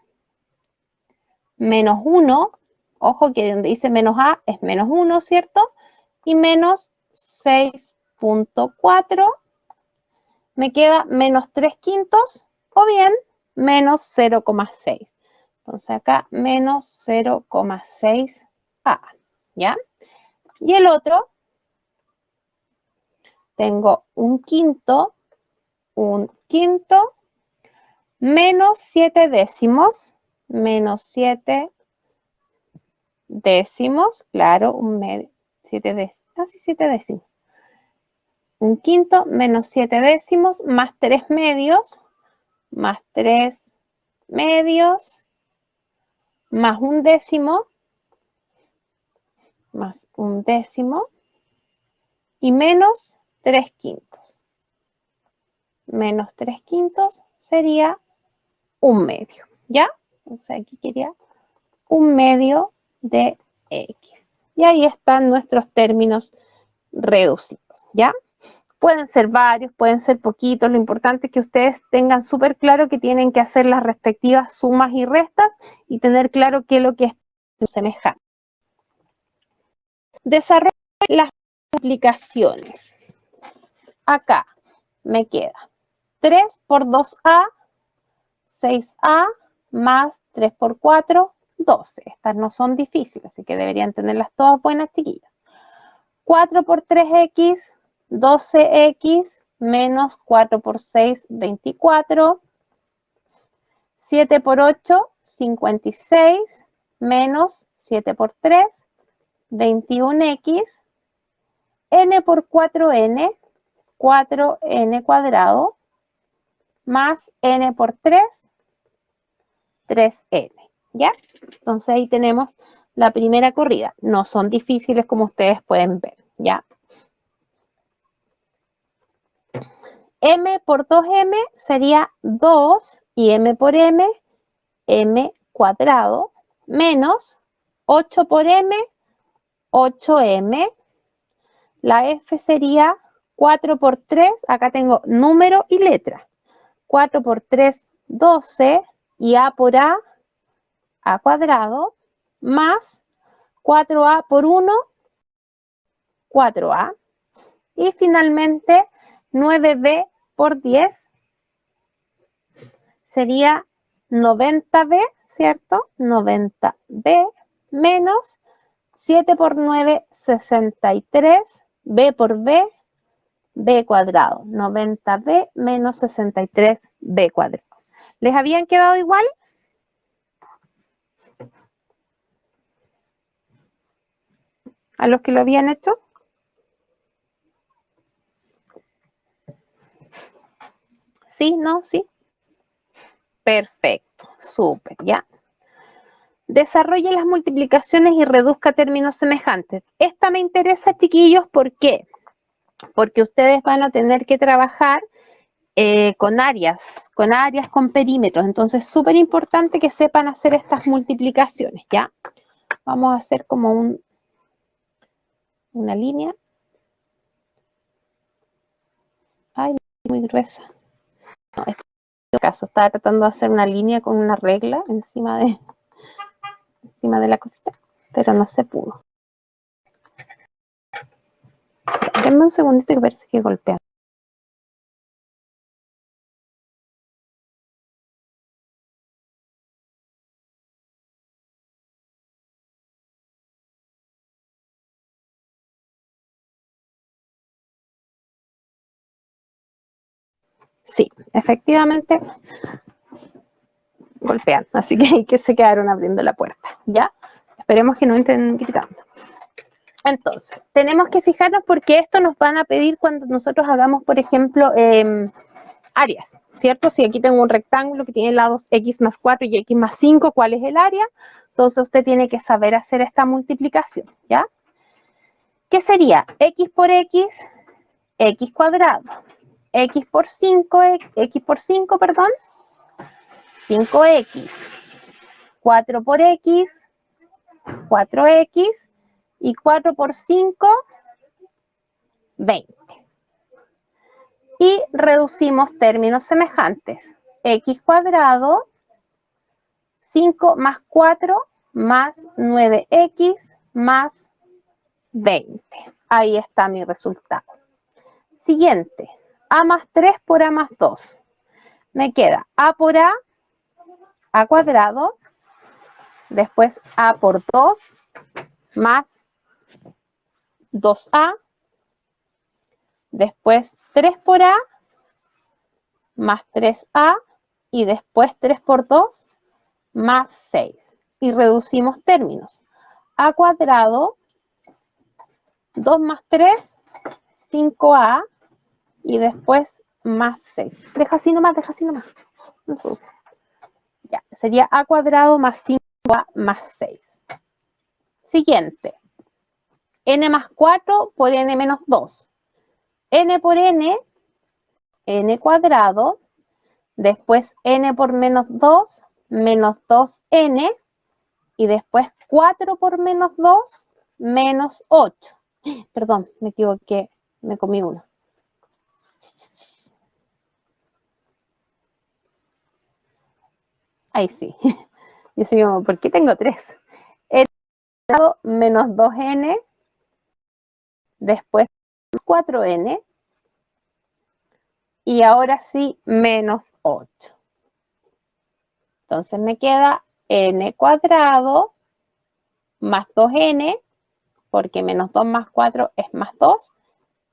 menos 1, ojo que donde dice menos A es menos 1, ¿cierto? Y menos 6.4, me queda menos 3 quintos o bien menos 0,6. Entonces acá menos 0,6A, ¿ya? Y el otro, tengo un quinto, menos 7 décimos, menos 7 décimos, claro, un medio, 7 décimos, casi 7 décimos. Un quinto menos 7 décimos, más 3 medios, más 3 medios, más un décimo, más un décimo, y menos 3 quintos. Menos 3 quintos sería un medio, ¿ya? Entonces aquí quería un medio de X. Y ahí están nuestros términos reducidos, ¿ya? Pueden ser varios, pueden ser poquitos, lo importante es que ustedes tengan súper claro que tienen que hacer las respectivas sumas y restas y tener claro qué es lo que es semejante. Desarrollo las multiplicaciones. Acá me queda 3 por 2A, 6A, más 3 por 4, 12. Estas no son difíciles, así que deberían tenerlas todas buenas, chiquillas. 4 por 3X, 12X, menos 4 por 6, 24. 7 por 8, 56, menos 7 por 3, 21X. N por 4N, 4N cuadrado, más N por 3, 3N, ¿ya? Entonces ahí tenemos la primera corrida. No son difíciles como ustedes pueden ver, ¿ya? M por 2M sería 2 y M por M, M cuadrado, menos 8 por M, 8M. La F sería 4 por 3, acá tengo número y letra. 4 por 3, 12, y A por A cuadrado, más 4A por 1, 4A. Y finalmente 9B por 10 sería 90B, ¿cierto? 90B menos 7 por 9, 63, B por B, B cuadrado. 90B menos 63B cuadrado. ¿Les habían quedado igual? ¿A los que lo habían hecho? ¿Sí? ¿No? ¿Sí? Perfecto. Súper, ¿ya? Desarrolle las multiplicaciones y reduzca términos semejantes. Esta me interesa, chiquillos, ¿por qué? Porque ustedes van a tener que trabajar con áreas, con perímetros. Entonces, es súper importante que sepan hacer estas multiplicaciones, ¿ya? Vamos a hacer como una línea. Ay, muy gruesa. No, en este caso, estaba tratando de hacer una línea con una regla encima de la cosita, pero no se pudo. Denme un segundito que parece que golpea. Sí, efectivamente golpean, así que hay que se quedaron abriendo la puerta, ¿ya? Esperemos que no entren gritando. Entonces, tenemos que fijarnos porque esto nos van a pedir cuando nosotros hagamos, por ejemplo, áreas, ¿cierto? Si aquí tengo un rectángulo que tiene lados x más 4 y x más 5, ¿cuál es el área? Entonces usted tiene que saber hacer esta multiplicación, ¿ya? ¿Qué sería? X por x, x cuadrado. X por 5, perdón, 5x. 4 por x, 4x. Y 4 por 5, 20. Y reducimos términos semejantes. X cuadrado, 5 más 4 más 9x más 20. Ahí está mi resultado. Siguiente, a más 3 por a más 2. Me queda a por a cuadrado, después a por 2 más 2a, después 3 por a más 3a y después 3 por 2 más 6. Y reducimos términos. A cuadrado, 2 más 3, 5a y después más 6. Deja así nomás, deja así nomás. No se preocupe. Ya, sería a cuadrado más 5a más 6. Siguiente. N más 4 por n menos 2. N por n, n cuadrado, después n por menos 2, menos 2n, y después 4 por menos 2, menos 8. Perdón, me equivoqué, me comí uno. Ahí sí. Yo sí, ¿por qué tengo 3? N cuadrado menos 2n, después 4n, y ahora sí menos 8. Entonces me queda n cuadrado más 2n, porque menos 2 más 4 es más 2,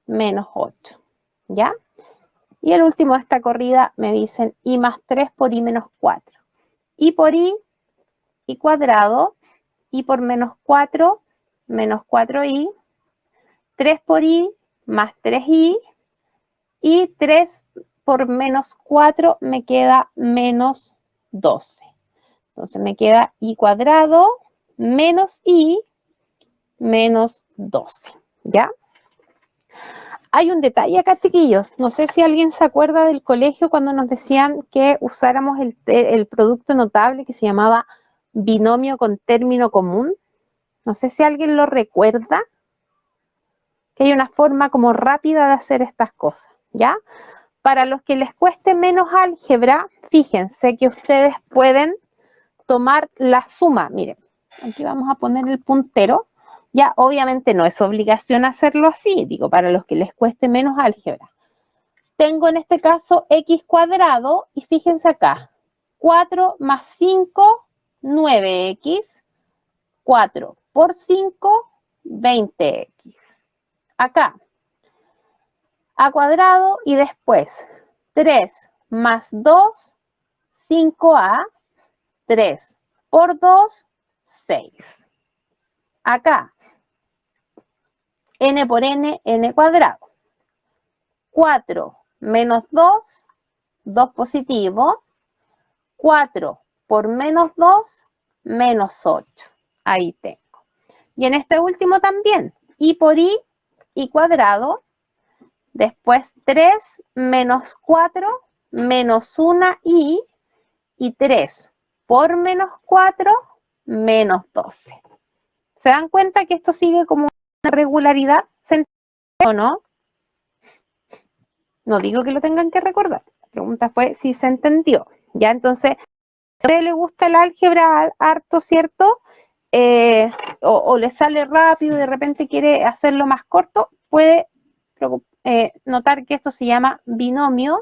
menos 8. ¿Ya? Y el último de esta corrida me dicen i más 3 por i menos 4. I por i cuadrado, i por menos 4, menos 4i, 3 por i más 3i, y 3 por menos 4 me queda menos 12. Entonces me queda i cuadrado menos i menos 12. ¿Ya? Hay un detalle acá, chiquillos. No sé si alguien se acuerda del colegio cuando nos decían que usáramos el producto notable que se llamaba binomio con término común. No sé si alguien lo recuerda, que hay una forma como rápida de hacer estas cosas, ¿ya? Para los que les cueste menos álgebra, fíjense que ustedes pueden tomar la suma. Miren, aquí vamos a poner el puntero. Ya, obviamente no es obligación hacerlo así, digo, para los que les cueste menos álgebra. Tengo en este caso x cuadrado y fíjense acá, 4 más 5, 9x, 4 por 5, 20x. Acá, a cuadrado y después 3 más 2, 5a, 3 por 2, 6. Acá, n por n, n cuadrado. 4 menos 2, 2 positivo. 4 por menos 2, menos 8. Ahí tengo. Y en este último también, i por i cuadrado. Después 3 menos 4, menos 1i, y 3 por menos 4, menos 12. ¿Se dan cuenta que esto sigue como una regularidad? ¿Se entiende o no? No digo que lo tengan que recordar. La pregunta fue si se entendió. Ya, entonces, si a usted le gusta el álgebra harto, ¿cierto? O le sale rápido y de repente quiere hacerlo más corto, puede notar que esto se llama binomios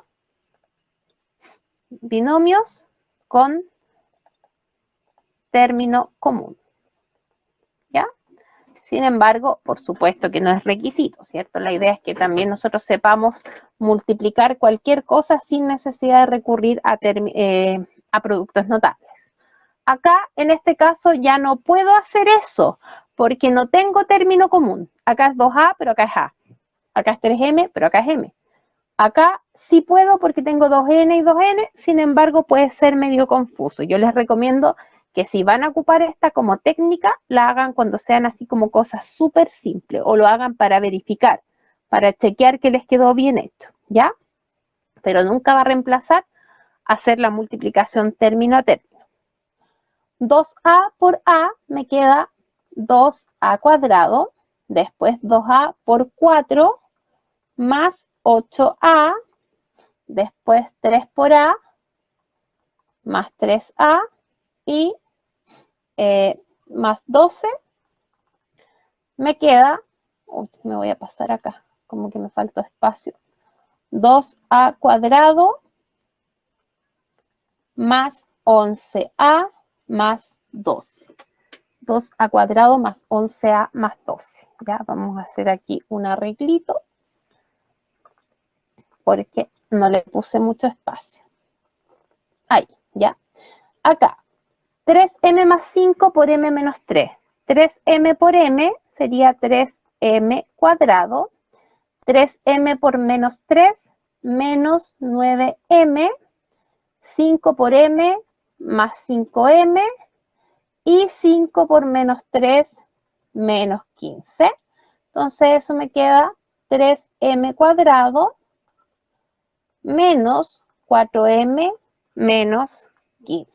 con término común. ¿Ya? Sin embargo, por supuesto que no es requisito, ¿cierto? La idea es que también nosotros sepamos multiplicar cualquier cosa sin necesidad de recurrir a productos notables. Acá, en este caso, ya no puedo hacer eso, porque no tengo término común. Acá es 2A, pero acá es A. Acá es 3M, pero acá es M. Acá sí puedo porque tengo 2N y 2N, sin embargo puede ser medio confuso. Yo les recomiendo que si van a ocupar esta como técnica, la hagan cuando sean así como cosas súper simples o lo hagan para verificar, para chequear que les quedó bien hecho, ¿ya? Pero nunca va a reemplazar hacer la multiplicación término a término. 2A por A me queda 2A cuadrado, después 2A por 4 más 8A, después 3 por A, más 3A y más 12, me queda, me voy a pasar acá, como que me falta espacio, 2A cuadrado más 11A más 12. 2A cuadrado más 11A más 12. Ya, vamos a hacer aquí un arreglito, porque no le puse mucho espacio. Ahí, ya. Acá, 3m más 5 por m menos 3. 3m por m sería 3m cuadrado. 3m por menos 3, menos 9m. 5 por m más 5m. Y 5 por menos 3, menos 15. Entonces eso me queda 3m cuadrado menos 4m menos 15.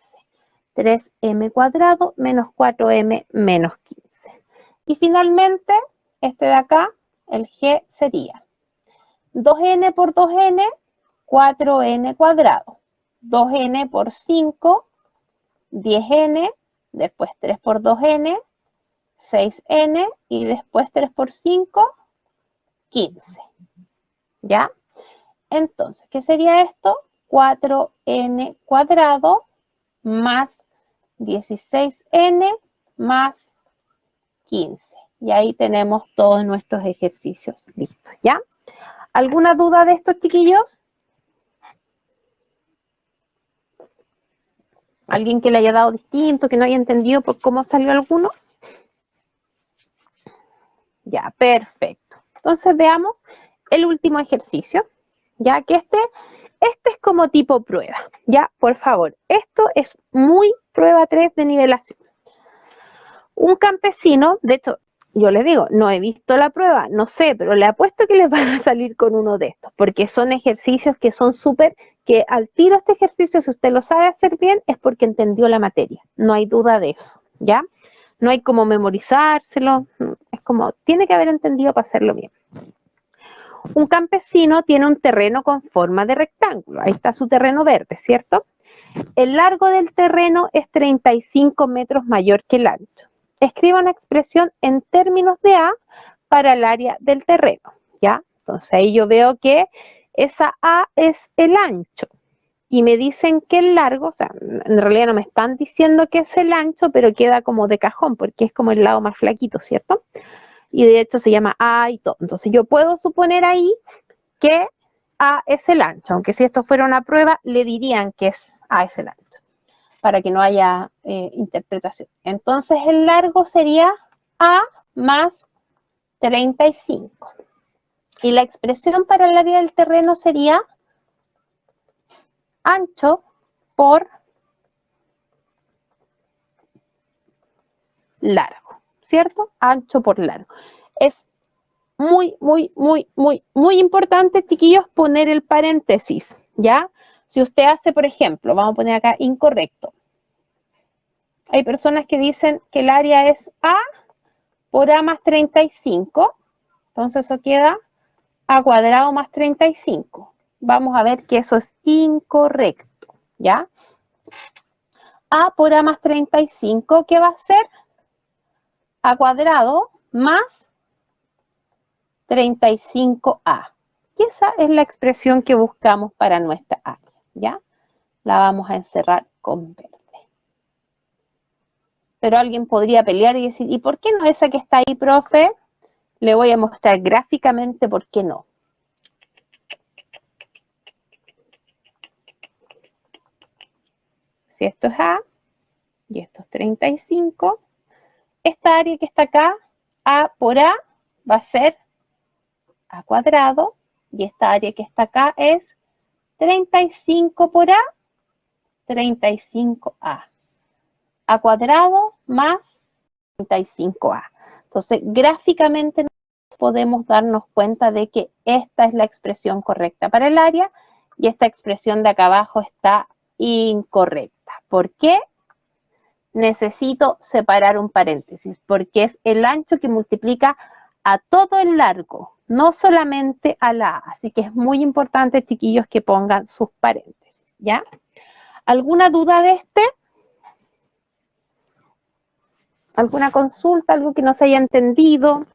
3m cuadrado menos 4m menos 15. Y finalmente, este de acá, el g sería 2n por 2n, 4n cuadrado. 2n por 5, 10n, después 3 por 2n, 6n, y después 3 por 5, 15. ¿Ya? Entonces, ¿qué sería esto? 4n cuadrado más 16n más 15. Y ahí tenemos todos nuestros ejercicios listos, ¿ya? ¿Alguna duda de estos, chiquillos? ¿Alguien que le haya dado distinto, que no haya entendido por cómo salió alguno? Ya, perfecto. Entonces veamos el último ejercicio, ya que este es como tipo prueba, ya, por favor. Esto es muy prueba 3 de nivelación. Un campesino, de hecho, yo les digo, no he visto la prueba, no sé, pero le apuesto que les van a salir con uno de estos, porque son ejercicios que son súper, que al tiro este ejercicio, si usted lo sabe hacer bien, es porque entendió la materia, no hay duda de eso, ¿ya? No hay como memorizárselo, es como, tiene que haber entendido para hacerlo bien. Un campesino tiene un terreno con forma de rectángulo, ahí está su terreno verde, ¿cierto? El largo del terreno es 35 metros mayor que el ancho. Escriba una expresión en términos de A para el área del terreno, ¿ya? Entonces ahí yo veo que esa A es el ancho. Y me dicen que el largo, o sea, en realidad no me están diciendo que es el ancho, pero queda como de cajón, porque es como el lado más flaquito, ¿cierto? Y de hecho se llama A y todo. Entonces yo puedo suponer ahí que A es el ancho, aunque si esto fuera una prueba, le dirían que A es el ancho, para que no haya interpretación. Entonces el largo sería A más 35. Y la expresión para el área del terreno sería ancho por largo, ¿cierto? Ancho por largo. Es muy, muy, muy, muy, muy importante, chiquillos, poner el paréntesis, ¿ya? Si usted hace, por ejemplo, vamos a poner acá incorrecto. Hay personas que dicen que el área es A por A más 35. Entonces eso queda A cuadrado más 35. Vamos a ver que eso es incorrecto, ¿ya? A por A más 35, ¿qué va a ser? A cuadrado más 35A. Y esa es la expresión que buscamos para nuestra área, ¿ya? La vamos a encerrar con verde. pero alguien podría pelear y decir, ¿y por qué no esa que está ahí, profe? Le voy a mostrar gráficamente por qué no. Si esto es A y esto es 35, esta área que está acá, A por A, va a ser A cuadrado, y esta área que está acá es 35 por A, 35A. A cuadrado más 35A. Entonces, gráficamente podemos darnos cuenta de que esta es la expresión correcta para el área y esta expresión de acá abajo está incorrecta. ¿Por qué? Necesito separar un paréntesis, porque es el ancho que multiplica a todo el largo, no solamente a la A. Así que es muy importante, chiquillos, que pongan sus paréntesis, ¿ya? ¿Alguna duda de este? ¿Alguna consulta? ¿Algo que no se haya entendido?